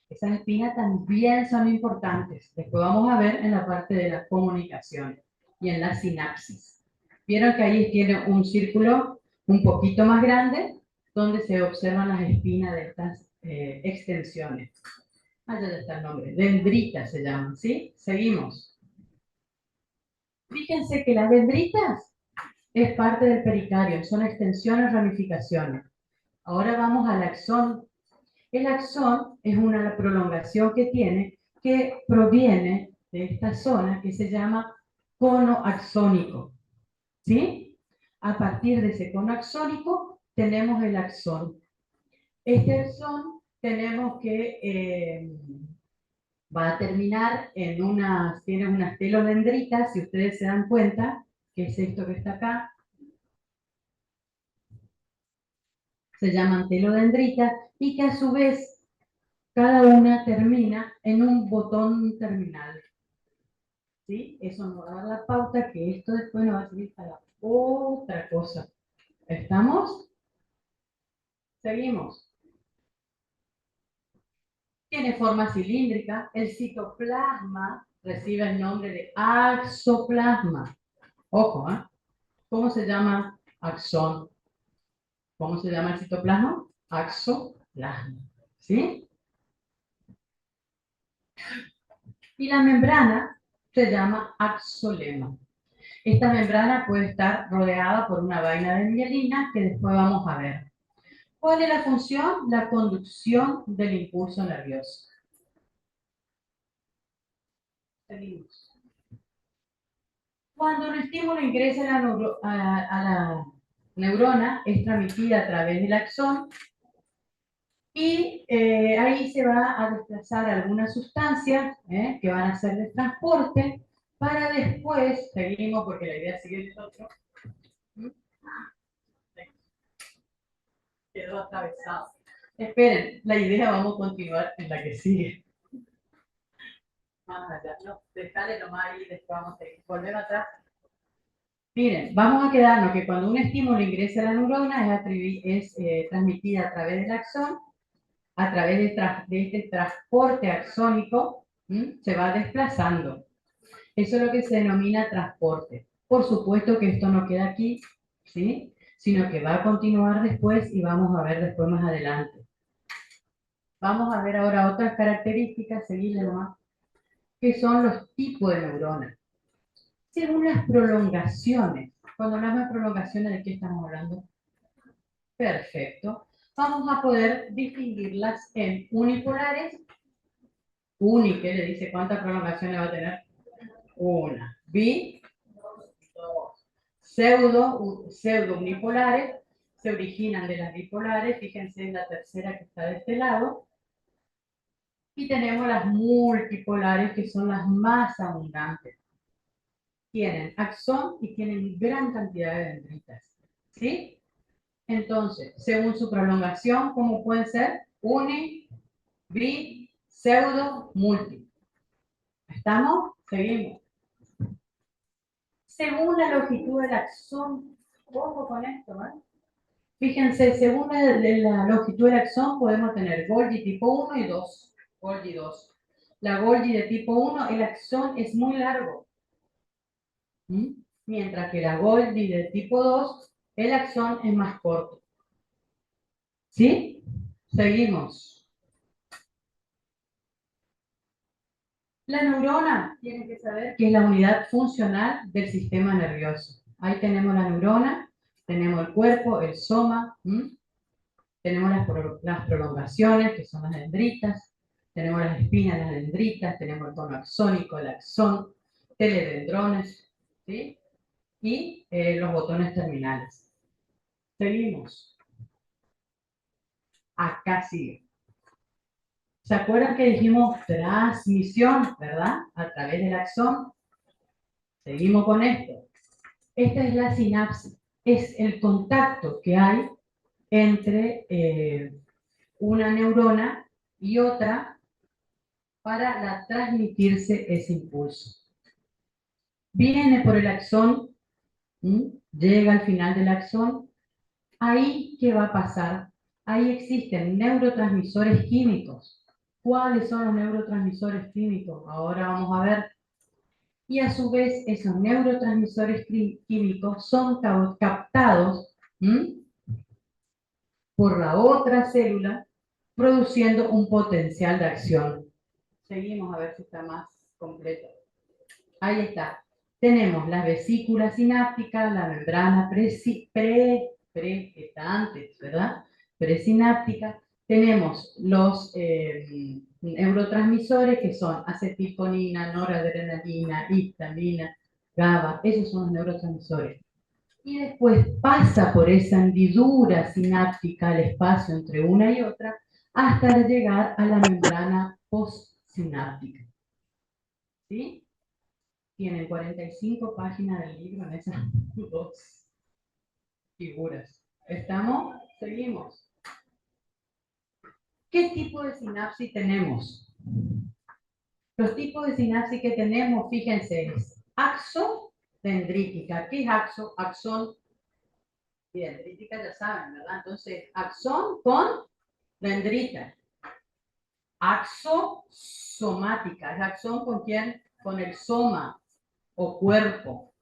Esas espinas también son importantes. Después vamos a ver en la parte de las comunicaciones y en la sinapsis. Vieron que ahí tiene un círculo un poquito más grande donde se observan las espinas de estas extensiones. Allá está el nombre. Dendritas se llaman, ¿sí? Seguimos. Fíjense que las dendritas es parte del pericardio, son extensiones, ramificaciones. Ahora vamos al axón. El axón es una prolongación que proviene de esta zona que se llama cono axónico. ¿Sí? A partir de ese cono axónico tenemos el axón. Este axón tenemos que va a terminar en tiene unas telodendritas, si ustedes se dan cuenta, que es esto que está acá, se llaman telodendritas, y que a su vez cada una termina en un botón terminal. ¿Sí? Eso nos va a dar la pauta que esto después nos va a servir para otra cosa. ¿Estamos? Seguimos. Tiene forma cilíndrica. El citoplasma recibe el nombre de axoplasma. Ojo, ¿eh? ¿Cómo se llama axón? ¿Cómo se llama el citoplasma? Axoplasma. ¿Sí? Y la membrana se llama axolema. Esta membrana puede estar rodeada por una vaina de mielina que después vamos a ver. ¿Cuál es la función? La conducción del impulso nervioso. Seguimos. Cuando el estímulo ingresa a la neurona, es transmitida a través del axón y ahí se va a desplazar algunas sustancias que van a hacer de transporte para después, seguimos porque la idea sigue de otro, quedó atravesado. Esperen, la idea vamos a continuar en la que sigue. Más allá, no, dejale nomás ahí, después vamos a seguir. Volvemos atrás. Miren, vamos a quedarnos que cuando un estímulo ingresa a la neurona es transmitida a través del axón, a través de este transporte axónico, se va desplazando. Eso es lo que se denomina transporte. Por supuesto que esto no queda aquí, ¿sí? Sino que va a continuar después y vamos a ver después más adelante. Vamos a ver ahora otras características, seguirle nomás, que son los tipos de neuronas. Según las prolongaciones, cuando hablamos de prolongaciones, ¿de qué estamos hablando? Perfecto. Vamos a poder distinguirlas en unipolares. Uni, que le dice cuántas prolongaciones va a tener. Una. Bi, dos. Pseudo unipolares, se originan de las bipolares. Fíjense en la tercera que está de este lado. Y tenemos las multipolares, que son las más abundantes. Tienen axón y tienen gran cantidad de dendritas. ¿Sí? Entonces, según su prolongación, ¿cómo pueden ser? Uni, bi, pseudo, multi. ¿Estamos? Seguimos. Según la longitud del axón, ojo con esto, ¿eh? Fíjense, según la longitud del axón podemos tener Golgi tipo 1 y 2. Golgi 2. La Golgi de tipo 1, el axón es muy largo. Mientras que la Golgi de tipo 2, el axón es más corto. ¿Sí? Seguimos. La neurona, tienen que saber que es la unidad funcional del sistema nervioso. Ahí tenemos la neurona, tenemos el cuerpo, el soma, tenemos las prolongaciones, que son las dendritas, tenemos las espinas, las dendritas, tenemos el tono axónico, el axón, teledendrones, ¿sí? Y los botones terminales. Seguimos. Acá sigue. ¿Se acuerdan que dijimos transmisión, verdad? A través del axón. Seguimos con esto. Esta es la sinapsis. Es el contacto que hay entre una neurona y otra para transmitirse ese impulso. Viene por el axón, llega al final del axón. Ahí, ¿qué va a pasar? Ahí existen neurotransmisores químicos. ¿Cuáles son los neurotransmisores químicos? Ahora vamos a ver. Y a su vez, esos neurotransmisores químicos son captados por la otra célula, produciendo un potencial de acción. Seguimos a ver si está más completo. Ahí está. Tenemos las vesículas sinápticas, la membrana está antes, ¿verdad? Presináptica. Tenemos los neurotransmisores que son acetilcolina, noradrenalina, histamina, GABA. Esos son los neurotransmisores. Y después pasa por esa hendidura sináptica, el espacio entre una y otra, hasta llegar a la membrana postsináptica. sináptica. ¿Sí? Tienen 45 páginas del libro en esas dos figuras. ¿Estamos? Seguimos. ¿Qué tipo de sinapsis tenemos? Los tipos de sinapsis que tenemos, fíjense, es axodendrítica. ¿Qué es axón y dendrítica? Ya saben, ¿verdad? Entonces, axón con dendrita. Axosomática. ¿Es axón con quién? Con el soma o cuerpo.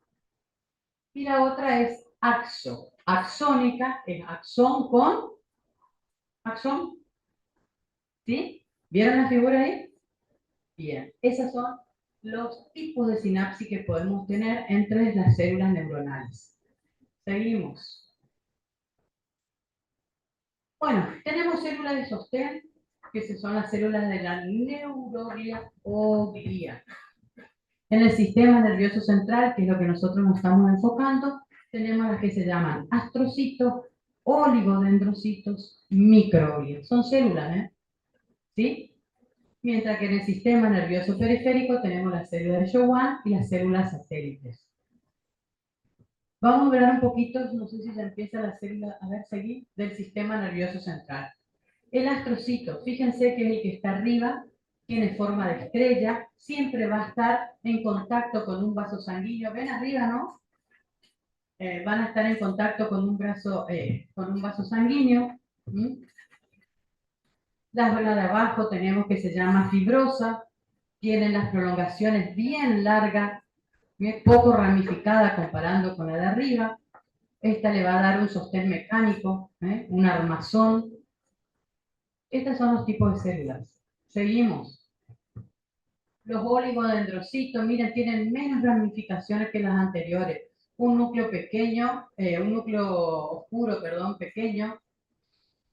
Y la otra es axónica, es axón con axón. ¿Sí? ¿Vieron la figura ahí? Bien, esos son los tipos de sinapsis que podemos tener entre las células neuronales. Seguimos. Bueno, tenemos células de sostén, que son las células de la neuroglia o glía. En el sistema nervioso central, que es lo que nosotros nos estamos enfocando, tenemos las que se llaman astrocitos, oligodendrocitos, microglias. Son células, ¿sí? Mientras que en el sistema nervioso periférico tenemos las células de Schwann y las células satélites. Vamos a ver un poquito, no sé si ya empieza la célula, a ver, seguir, del sistema nervioso central. El astrocito, fíjense que es el que está arriba, tiene forma de estrella, siempre va a estar en contacto con un vaso sanguíneo. Ven arriba, ¿no? Van a estar en contacto con un vaso sanguíneo. La zona de abajo tenemos que se llama fibrosa, tienen las prolongaciones bien largas, poco ramificada comparando con la de arriba. Esta le va a dar un sostén mecánico, un armazón. Estos son los tipos de células. Seguimos. Los oligodendrocitos, miren, tienen menos ramificaciones que las anteriores. Un núcleo pequeño, un núcleo oscuro, perdón, pequeño.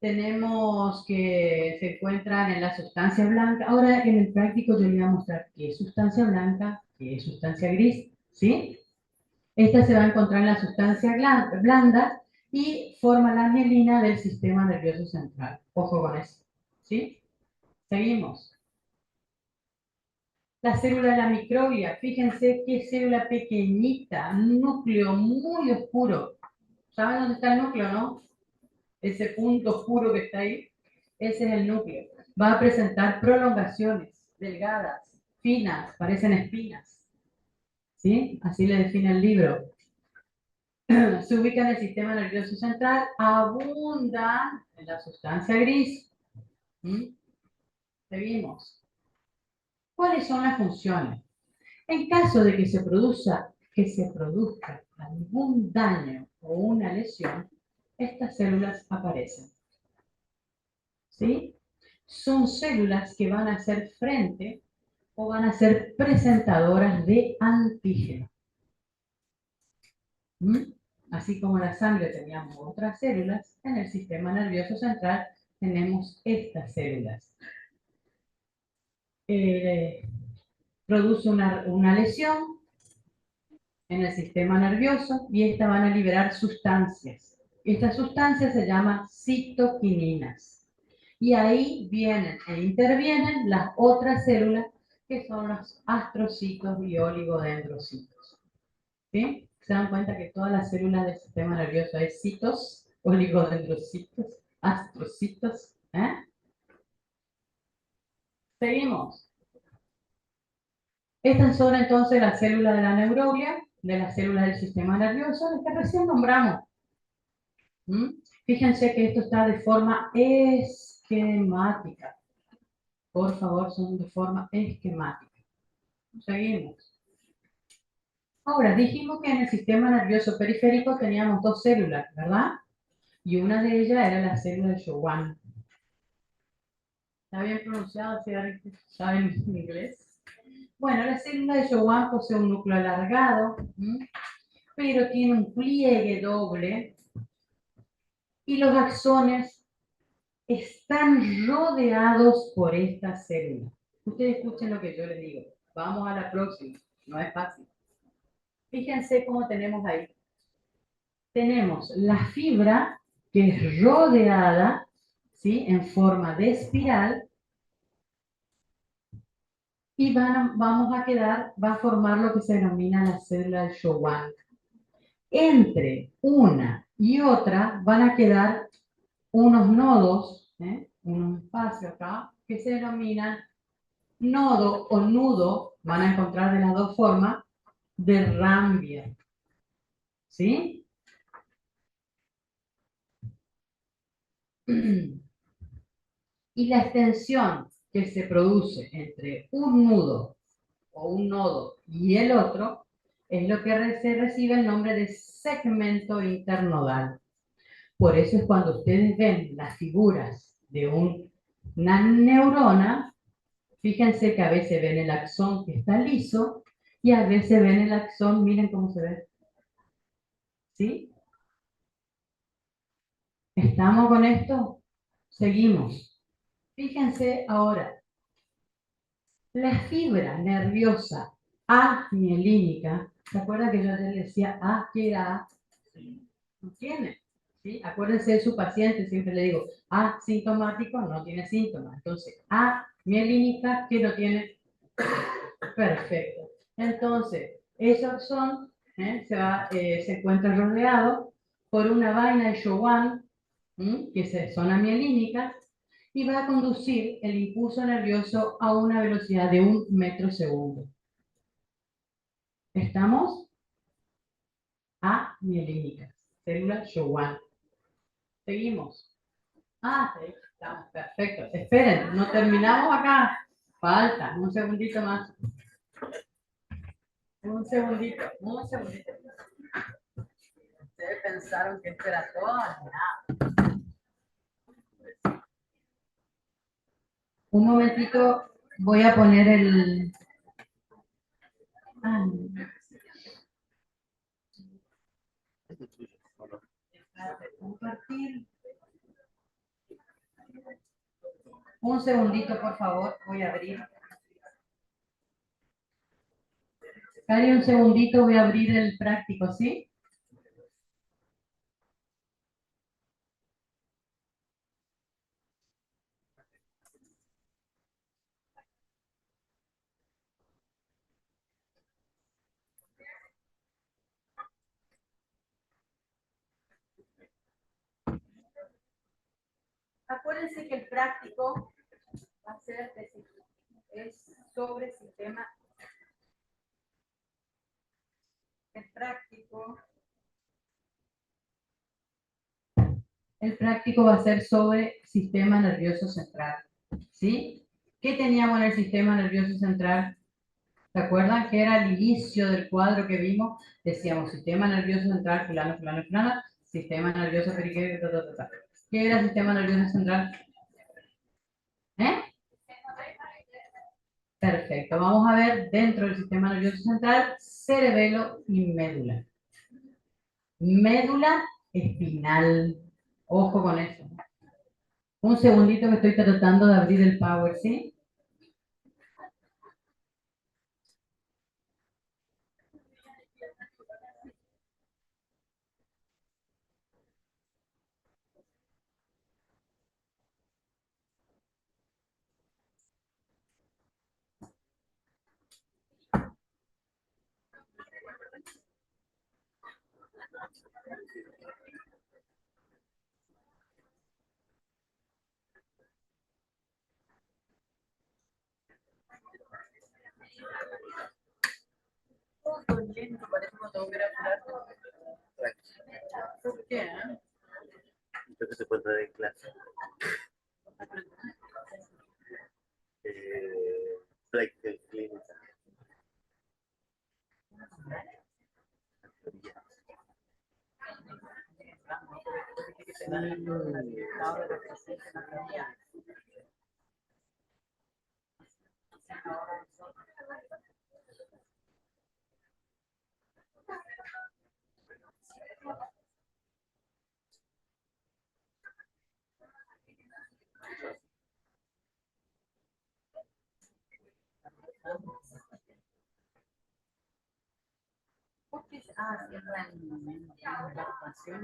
Tenemos que se encuentran en la sustancia blanca. Ahora en el práctico yo les voy a mostrar qué es sustancia blanca, qué es sustancia gris, ¿sí? Esta se va a encontrar en la sustancia blanda y forma la mielina del sistema nervioso central. Ojo con eso, ¿sí? Seguimos. La célula de la microglia, fíjense qué célula pequeñita, un núcleo muy oscuro. ¿Saben dónde está el núcleo, no? Ese punto oscuro que está ahí, ese es el núcleo. Va a presentar prolongaciones delgadas, finas, parecen espinas. ¿Sí? Así le define el libro. Se ubica en el sistema nervioso central, abundan en la sustancia gris. Seguimos. ¿Cuáles son las funciones? En caso de que se produzca algún daño o una lesión, estas células aparecen. ¿Sí? Son células que van a hacer frente o van a ser presentadoras de antígeno. Así como la sangre teníamos otras células, en el sistema nervioso central tenemos estas células. Produce una lesión en el sistema nervioso y estas van a liberar sustancias. Estas sustancias se llaman citoquininas. Y ahí vienen e intervienen las otras células que son los astrocitos y oligodendrocitos. ¿Sí? Se dan cuenta que todas las células del sistema nervioso hay citos, oligodendrocitos, astrocitos. Seguimos. Estas son entonces las células de la neuroglia, de las células del sistema nervioso, las que recién nombramos. Fíjense que esto está de forma esquemática. Por favor, son de forma esquemática. Seguimos. Ahora, dijimos que en el sistema nervioso periférico teníamos dos células, ¿verdad? Y una de ellas era la célula de Schwann. ¿Está bien pronunciado? ¿Saben inglés? Bueno, la célula de Schwann posee un núcleo alargado, pero tiene un pliegue doble y los axones están rodeados por esta célula. Ustedes escuchen lo que yo les digo. Vamos a la próxima. No es fácil. Fíjense cómo tenemos ahí. Tenemos la fibra que es rodeada, ¿sí? En forma de espiral y va a formar lo que se denomina la célula de Schwann. Entre una y otra van a quedar unos nodos, unos espacios acá, que se denominan nodo o nudo, van a encontrar de las dos formas, de Rambier. ¿Sí? Y la extensión que se produce entre un nudo o un nodo y el otro es lo que se recibe el nombre de segmento internodal. Por eso es cuando ustedes ven las figuras de una neurona, fíjense que a veces ven el axón que está liso y a veces ven el axón, miren cómo se ve. ¿Sí? ¿Estamos con esto? Seguimos. Fíjense ahora, la fibra nerviosa amielínica, ¿se acuerdan que yo les decía A, que era A? No tiene. ¿Sí? Acuérdense de su paciente, siempre le digo, asintomático no tiene síntomas. Entonces, amielínica, que no tiene. Perfecto. Entonces, esos son, se encuentran rodeados por una vaina de Schwann, que son amielínicas, y va a conducir el impulso nervioso a una velocidad de 1 metro segundo. ¿Estamos? Amielínicas, célula Schwann. Seguimos. Sí, estamos, perfecto. Esperen, no terminamos acá. Falta, un segundito más. Un segundito, un segundito. Ustedes pensaron que esto era todo, nada. Un momentito, voy a poner el... Compartir. Un segundito, por favor, voy a abrir. Cari, un segundito, voy a abrir el práctico, ¿sí? Acuérdense que el práctico va a ser es sobre sistema. El práctico va a ser sobre sistema nervioso central, ¿sí? ¿Qué teníamos en el sistema nervioso central? ¿Se acuerdan que era el inicio del cuadro que vimos? Decíamos sistema nervioso central, fulano, fulano, fulano, sistema nervioso periférico, ¿Qué era el sistema nervioso central? Perfecto. Vamos a ver dentro del sistema nervioso central, cerebelo y médula. Médula espinal. Ojo con eso. Un segundito que estoy tratando de abrir el Power, ¿sí? Todo lento, parece que no hubiera apurado. ¿Por qué? Creo que se puede dar en clase. Flex clínica.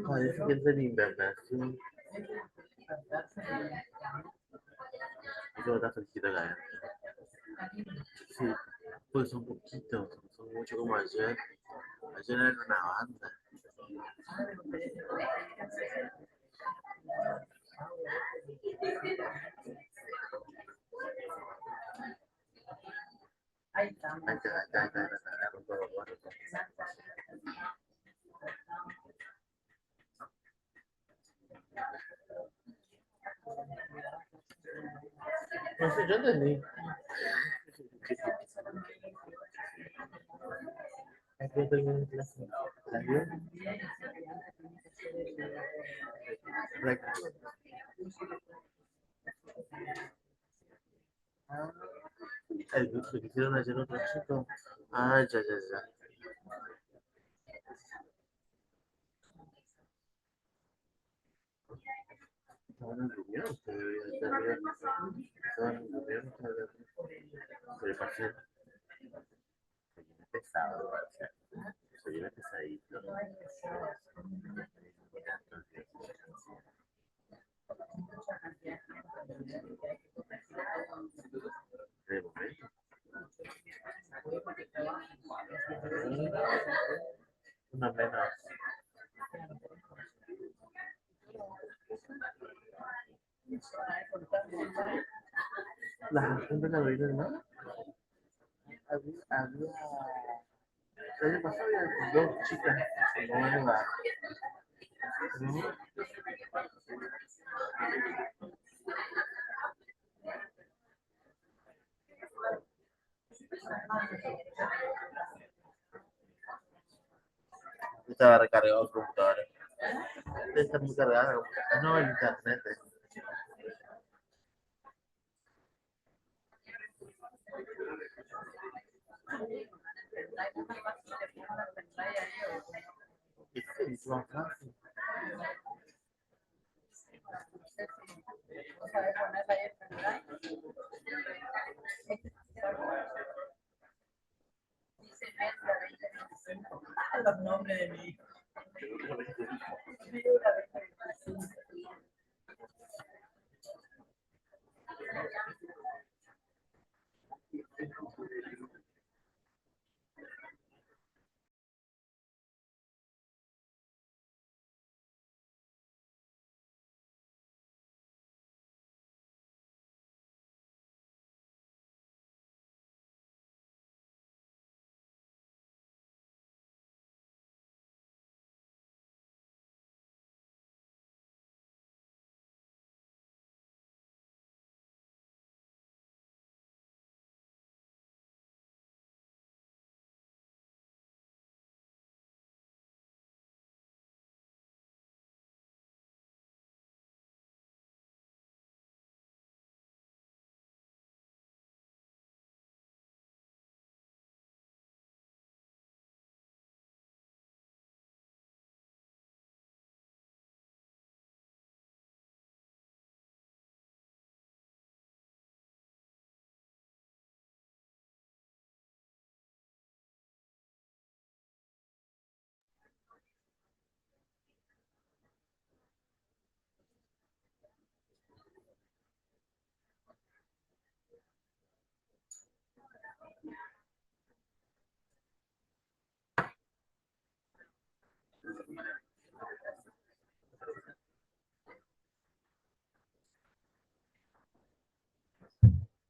Parece que entra en invernación. Eso está felicita acá. Sí, pues un poquito, son mucho como ayer. Ayer era una banda. Ahí está. Ahí está, ahí está, agarro todo, agarro todo. No sé, yo entendí. Aquí terminé clase. ¿Las 10? Práctico. Lo que hicieron ayer otro chico. Ah, ya, ya, ya. Estaban en reunión, se debería estar bien. Estaban en reunión, estaban por el parcial. Se viene pesado, o sea, se viene pesadito. De momento. Una menos. La gente de abril, ¿no? Había. El año pasado había dos chicas que no van a la. ¿No? Estaba recargado el computador. Debe estar muy cargada la computadora. No, el internet. Es mucho más fácil. Los nombres de mi hijo.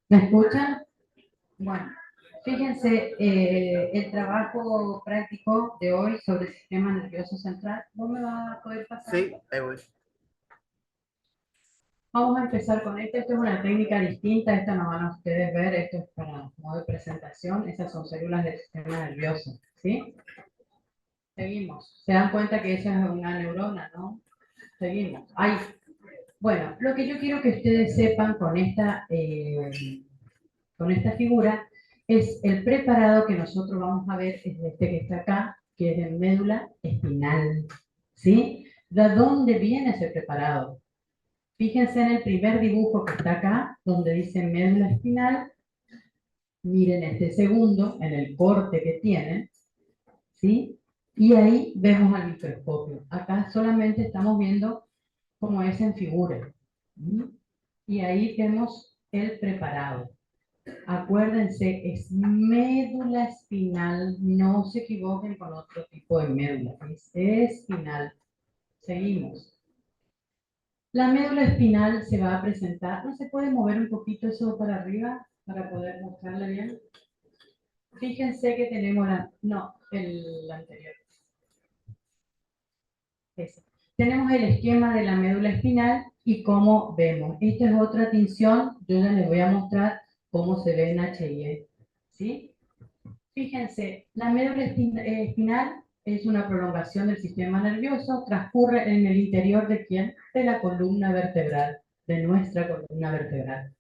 ¿Me escuchan? Bueno, fíjense, el trabajo práctico de hoy sobre el sistema nervioso central, ¿vos me vas a poder pasar? Sí, ahí voy. Vamos a empezar con esto. Esto es una técnica distinta. Esta no van a ustedes ver. Esto es para modo de presentación. Esas son células del sistema nervioso. ¿Sí? Seguimos. Se dan cuenta que esa es una neurona, ¿no? Seguimos. Ahí. Bueno, lo que yo quiero que ustedes sepan con esta figura es el preparado que nosotros vamos a ver, es este que está acá, que es de médula espinal. ¿Sí? ¿De dónde viene ese preparado? Fíjense en el primer dibujo que está acá, donde dice médula espinal. Miren este segundo, en el corte que tiene, ¿sí? Y ahí vemos al microscopio. Acá solamente estamos viendo cómo es en figura. ¿Sí? Y ahí vemos el preparado. Acuérdense, es médula espinal, no se equivoquen con otro tipo de médula, es espinal. Seguimos. La médula espinal se va a presentar, ¿no se puede mover un poquito eso para arriba para poder mostrarle bien? Fíjense que tenemos el anterior. Ese. Tenemos el esquema de la médula espinal y cómo vemos. Esta es otra tinción, yo ya les voy a mostrar cómo se ve en HIE. ¿Sí? Fíjense, la médula espinal es una prolongación del sistema nervioso, transcurre en el interior de quién? De la columna vertebral, de nuestra columna vertebral.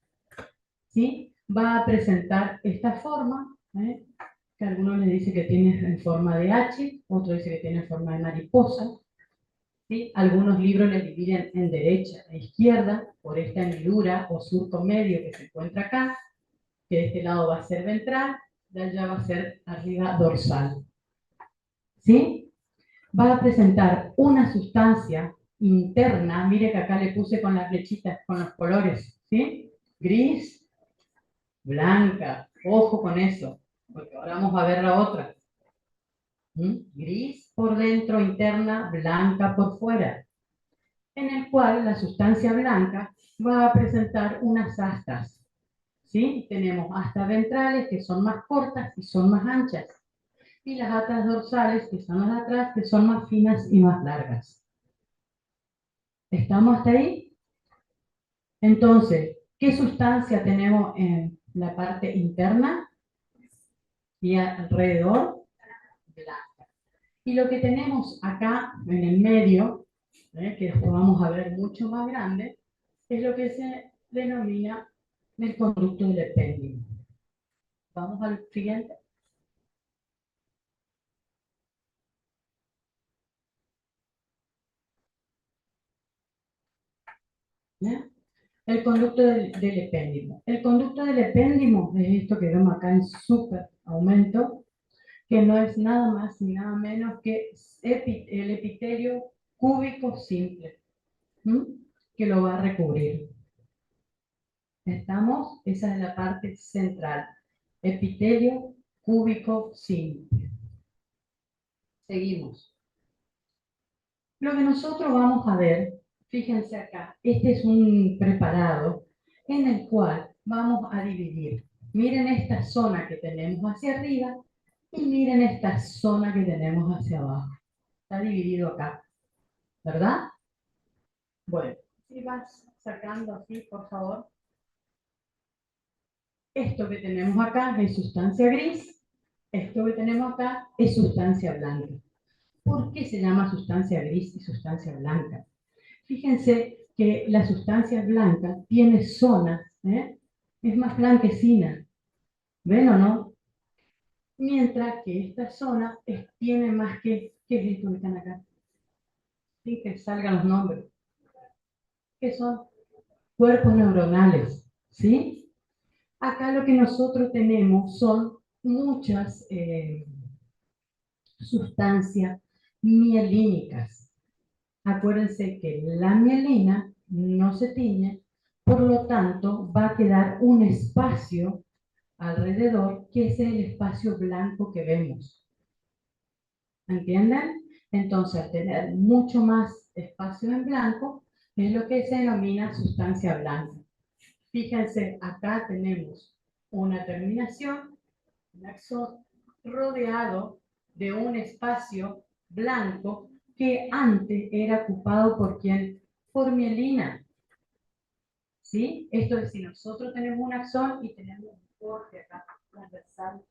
¿Sí? Va a presentar esta forma, que algunos le dicen que tiene en forma de H, otros dicen que tiene en forma de mariposa. ¿Sí? Algunos libros le dividen en derecha e izquierda por esta hendidura o surco medio que se encuentra acá, que de este lado va a ser ventral, de allá va a ser arriba dorsal. ¿Sí? Va a presentar una sustancia interna, mire que acá le puse con las flechitas, con los colores, ¿sí? Gris, blanca, ojo con eso, porque ahora vamos a ver la otra. Gris por dentro, interna, blanca por fuera, en el cual la sustancia blanca va a presentar unas astas. ¿Sí? Tenemos astas ventrales que son más cortas y son más anchas. Y las astas dorsales, que son las de atrás, que son más finas y más largas. ¿Estamos hasta ahí? Entonces, ¿qué sustancia tenemos en la parte interna? Y alrededor, blanca. Y lo que tenemos acá en el medio, que después vamos a ver mucho más grande, es lo que se denomina el conducto del epéndimo. Vamos al siguiente. ¿Bien? El conducto del epéndimo. El conducto del epéndimo es esto que vemos acá en súper aumento, que no es nada más ni nada menos que el epitelio cúbico simple, que lo va a recubrir. ¿Estamos? Esa es la parte central. Epitelio cúbico simple. Seguimos. Lo que nosotros vamos a ver, fíjense acá, este es un preparado en el cual vamos a dividir. Miren esta zona que tenemos hacia arriba y miren esta zona que tenemos hacia abajo. Está dividido acá, ¿verdad? Bueno, si vas sacando así, por favor. Esto que tenemos acá es sustancia gris, esto que tenemos acá es sustancia blanca. ¿Por qué se llama sustancia gris y sustancia blanca? Fíjense que la sustancia blanca tiene zonas, es más blanquecina, ¿ven o no? Mientras que esta zona tiene más que, ¿qué es esto que están acá? Sí, que salgan los nombres. ¿Qué son? Cuerpos neuronales, ¿sí? Acá lo que nosotros tenemos son muchas sustancias mielínicas. Acuérdense que la mielina no se tiñe, por lo tanto va a quedar un espacio alrededor, que es el espacio blanco que vemos. ¿Entienden? Entonces, al tener mucho más espacio en blanco, es lo que se denomina sustancia blanca. Fíjense, acá tenemos una terminación, un axón rodeado de un espacio blanco que antes era ocupado por ¿quién? Por mielina. ¿Sí? Esto es, si nosotros tenemos un axón y tenemos un corte acá transversal,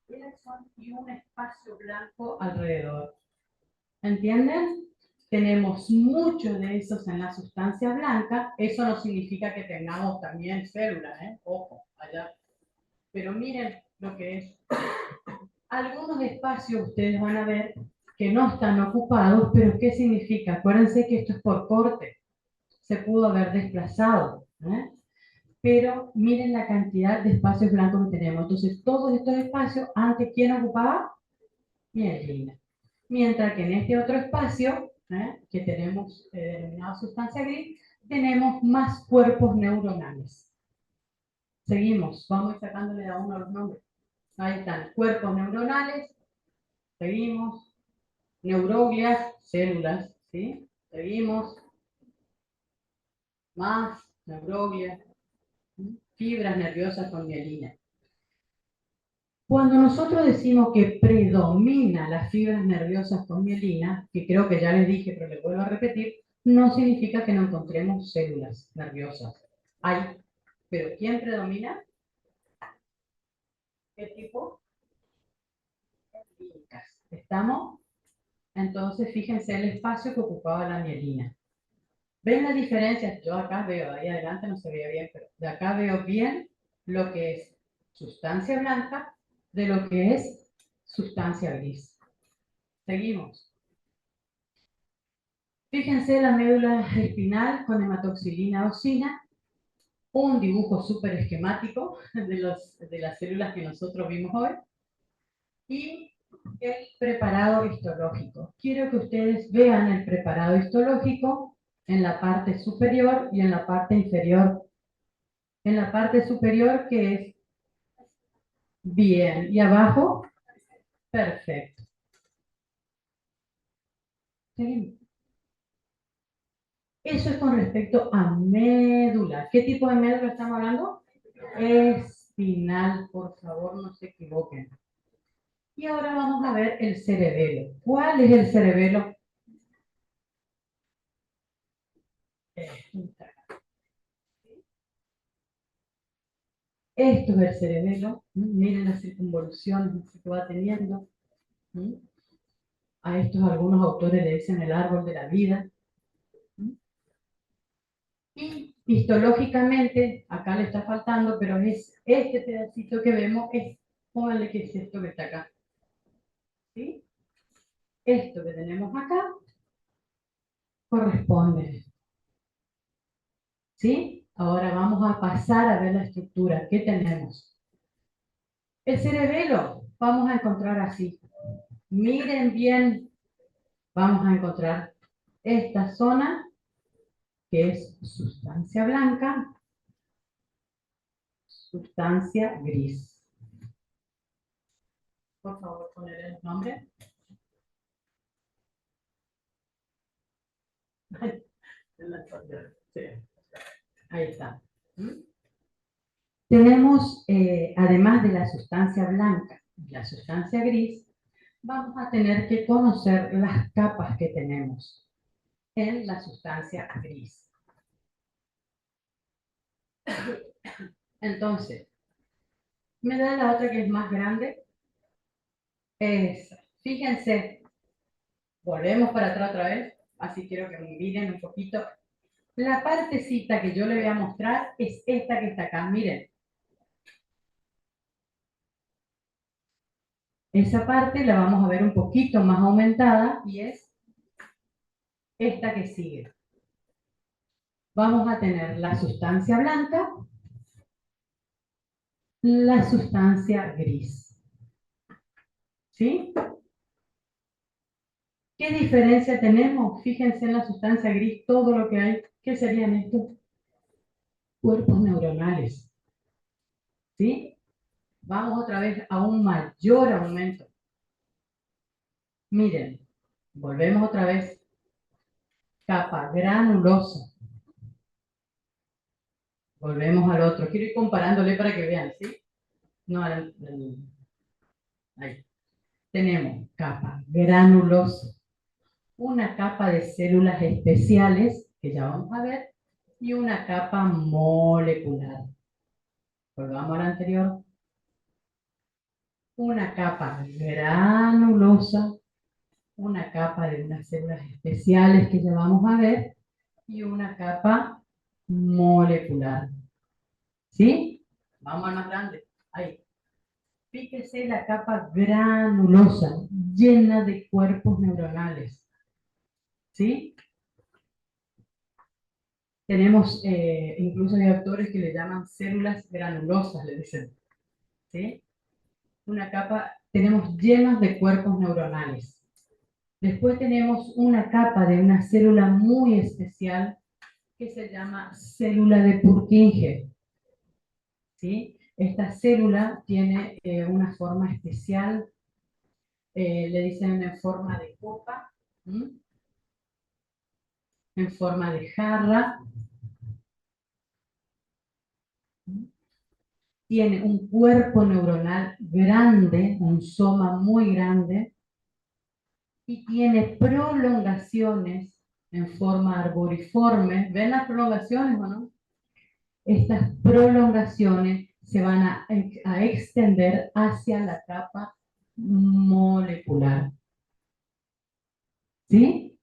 el axón y un espacio blanco alrededor. ¿Entienden? Tenemos mucho de esos en la sustancia blanca. Eso no significa que tengamos también células, ojo, allá. Pero miren lo que es. Algunos espacios ustedes van a ver que no están ocupados, pero ¿qué significa? Acuérdense que esto es por corte. Se pudo haber desplazado, pero miren la cantidad de espacios blancos que tenemos. Entonces, todos estos espacios, antes, ¿quién ocupaba? Mielina. Mientras que en este otro espacio, que tenemos denominado sustancia gris, tenemos más cuerpos neuronales. Seguimos, vamos a ir sacándole a uno los nombres. Ahí están, cuerpos neuronales, seguimos, neuroglias, células, ¿sí? Seguimos, más neuroglias, fibras nerviosas con mielina. Cuando nosotros decimos que predomina las fibras nerviosas con mielina, que creo que ya les dije, pero les vuelvo a repetir, no significa que no encontremos células nerviosas. Hay, pero ¿quién predomina? ¿Qué tipo? ¿Estamos? Entonces, fíjense el espacio que ocupaba la mielina. ¿Ven la diferencia? Yo acá veo, ahí adelante no se veía bien, pero de acá veo bien lo que es sustancia blanca de lo que es sustancia gris. Seguimos. Fíjense la médula espinal con hematoxilina eosina, un dibujo súper esquemático de las células que nosotros vimos hoy, y el preparado histológico. Quiero que ustedes vean el preparado histológico en la parte superior y en la parte inferior. En la parte superior, que es bien, y abajo, perfecto. Seguimos. Eso es con respecto a médula. ¿Qué tipo de médula estamos hablando? Espinal, por favor, no se equivoquen. Y ahora vamos a ver el cerebelo. ¿Cuál es el cerebelo? Esto es el cerebelo. Miren las circunvoluciones que va teniendo. A estos algunos autores le dicen el árbol de la vida. Y histológicamente, acá le está faltando, pero es este pedacito que vemos, pónganle que es esto que está acá. ¿Sí? Esto que tenemos acá corresponde. ¿Sí? Ahora vamos a pasar a ver la estructura. ¿Qué tenemos? El cerebelo, vamos a encontrar así. Miren bien, vamos a encontrar esta zona que es sustancia blanca, sustancia gris. Por favor, poner el nombre. Ahí está. Tenemos, además de la sustancia blanca y la sustancia gris, vamos a tener que conocer las capas que tenemos en la sustancia gris. Entonces, me da la otra que es más grande. Esa. Fíjense, volvemos para atrás otra vez, así quiero que me miren un poquito. La partecita que yo le voy a mostrar es esta que está acá, miren. Esa parte la vamos a ver un poquito más aumentada y es esta que sigue. Vamos a tener la sustancia blanca, la sustancia gris. ¿Sí? ¿Qué diferencia tenemos? Fíjense en la sustancia gris, todo lo que hay. ¿Qué serían estos? Cuerpos neuronales. ¿Sí? Vamos otra vez a un mayor aumento. Miren, volvemos otra vez. Capa granulosa. Volvemos al otro. Quiero ir comparándole para que vean, ¿sí? No, ahí. Tenemos capa granulosa. Una capa de células especiales, que ya vamos a ver, y una capa molecular. Volvamos a la anterior. Una capa granulosa, una capa de unas células especiales que ya vamos a ver, y una capa molecular. ¿Sí? Vamos a más grande. Ahí. Fíjese la capa granulosa, llena de cuerpos neuronales. ¿Sí? Tenemos, incluso hay autores que le llaman células granulosas, le dicen. ¿Sí? Una capa, tenemos llenas de cuerpos neuronales. Después tenemos una capa de una célula muy especial que se llama célula de Purkinje. ¿sí? Esta célula tiene una forma especial, le dicen en forma de copa, ¿m? En forma de jarra. Tiene un cuerpo neuronal grande, un soma muy grande, y tiene prolongaciones en forma arboriforme. ¿Ven las prolongaciones o no? Estas prolongaciones se van a extender hacia la capa molecular. ¿Sí?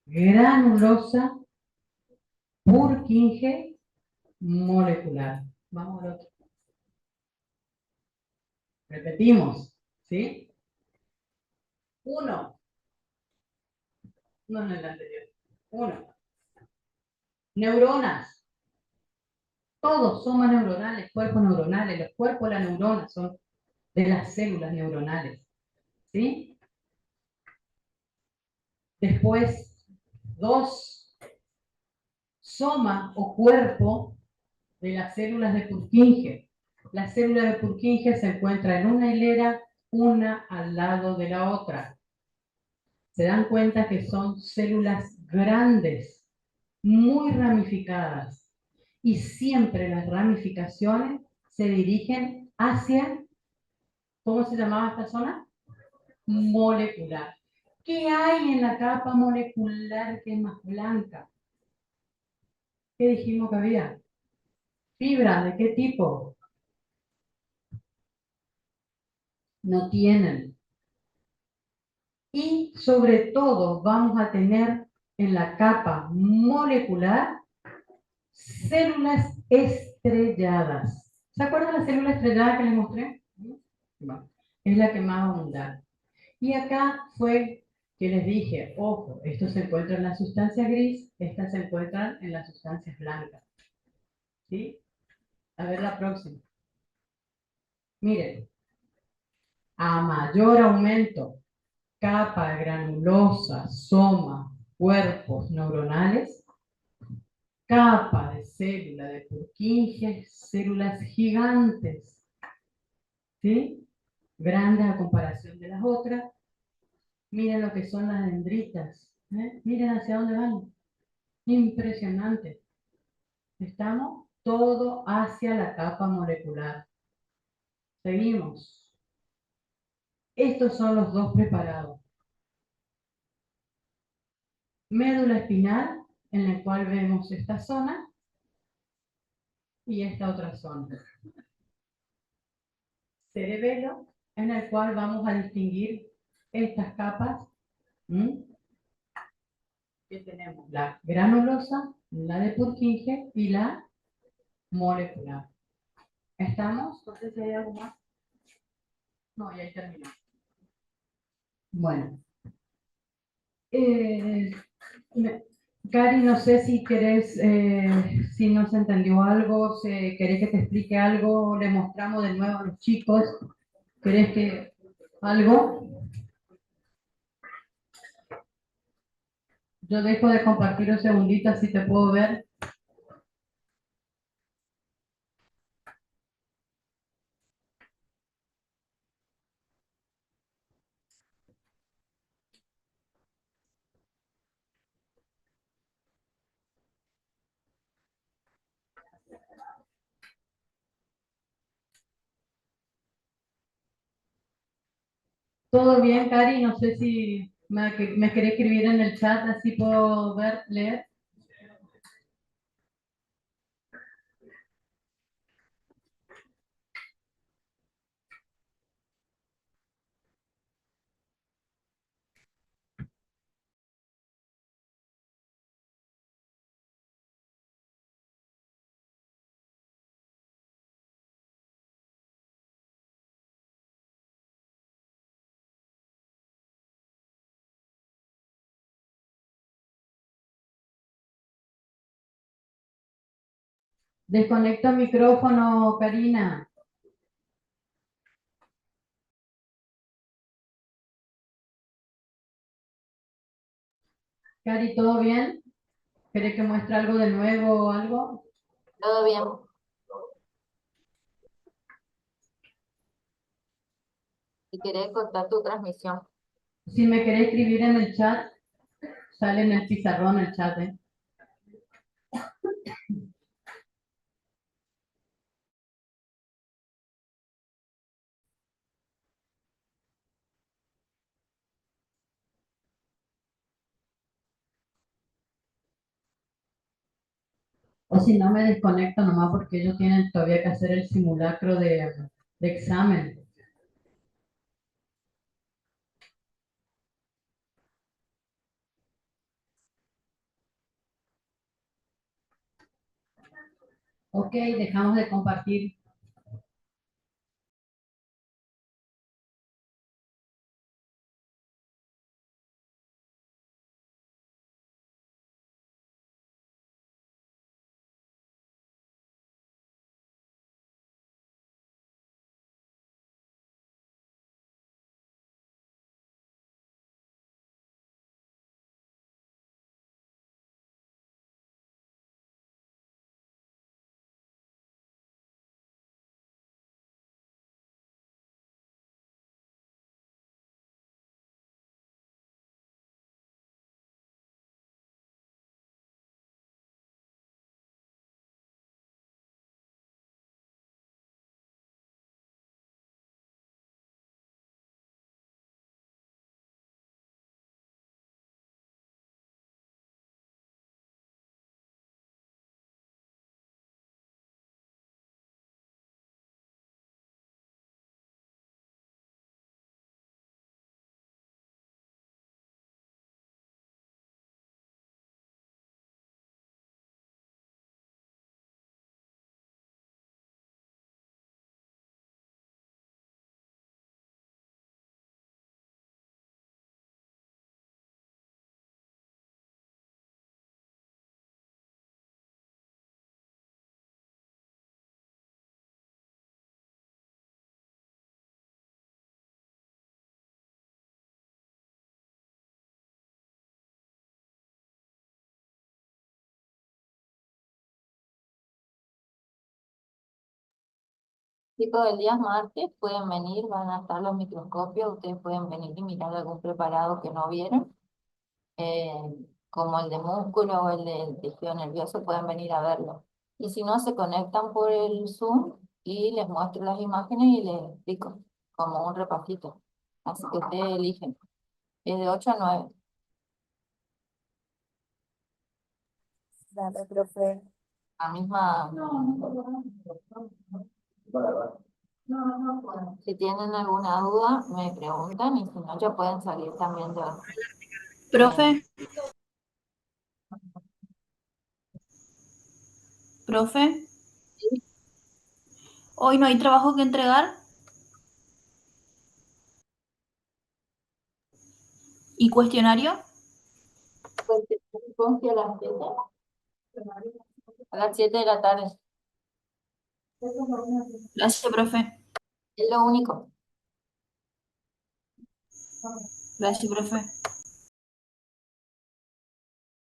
Granulosa, Purkinje, molecular. Vamos al otro. Repetimos. ¿Sí? Uno. No en el anterior. Uno. Neuronas. Todos somos neuronales, cuerpos neuronales. Los cuerpos de las neuronas son de las células neuronales. ¿Sí? Después, dos. Soma o cuerpo de las células de Purkinje. Las células de Purkinje se encuentran en una hilera, una al lado de la otra. Se dan cuenta que son células grandes, muy ramificadas. Y siempre las ramificaciones se dirigen hacia, ¿cómo se llamaba esta zona? Molecular. ¿Qué hay en la capa molecular que es más blanca? ¿Qué dijimos que había? Fibra, ¿de qué tipo? No tienen. Y sobre todo vamos a tener en la capa molecular células estrelladas. ¿Se acuerdan de la célula estrellada que les mostré? Bueno, es la que más va a abundar. Y acá fue que les dije, ojo, esto se encuentra en la sustancia gris, estas se encuentran en las sustancias blancas. ¿Sí? A ver la próxima. Miren, a mayor aumento, capa granulosa, soma, cuerpos neuronales, capa de célula de Purkinje, células gigantes, ¿sí? Grandes a comparación de las otras. Miren lo que son las dendritas, ¿eh? Miren hacia dónde van. Impresionante. Estamos todo hacia la capa molecular. Seguimos. Estos son los dos preparados. Médula espinal, en la cual vemos esta zona y esta otra zona. Cerebelo, en el cual vamos a distinguir estas capas. Que tenemos la granulosa, la de Purkinje y la molecular. ¿Estamos? No sé si hay algo más. No, ya terminó. Bueno. Cari, no sé si querés, si no se entendió algo, si querés que te explique algo, le mostramos de nuevo a los chicos. ¿Querés que algo? Yo dejo de compartir un segundito, así te puedo ver. ¿Todo bien, Cari? No sé si me querés escribir en el chat, así puedo ver, leer. Desconecto el micrófono, Karina. Cari, ¿todo bien? ¿Querés que muestre algo de nuevo o algo? Todo bien. Si querés cortar tu transmisión. Si me querés escribir en el chat, sale en el pizarrón el chat, ¿eh? O si no, me desconecto nomás porque ellos tienen todavía que hacer el simulacro de examen. Ok, dejamos de compartir. Chicos, el día martes pueden venir, van a estar los microscopios, ustedes pueden venir y mirar algún preparado que no vieron, eh, como el de músculo o el del tejido nervioso, pueden venir a verlo. Y si no, se conectan por el Zoom y les muestro las imágenes y les explico, como un repasito. Así que ustedes eligen. Es de 8 a 9. Dale, profe. La misma. Si tienen alguna duda, me preguntan y si no, ya pueden salir también de. Profe, profe, hoy no hay trabajo que entregar y cuestionario. Pues, ponte a las 7. A las 7 de la tarde. Gracias, profe. Es lo único. Gracias, profe.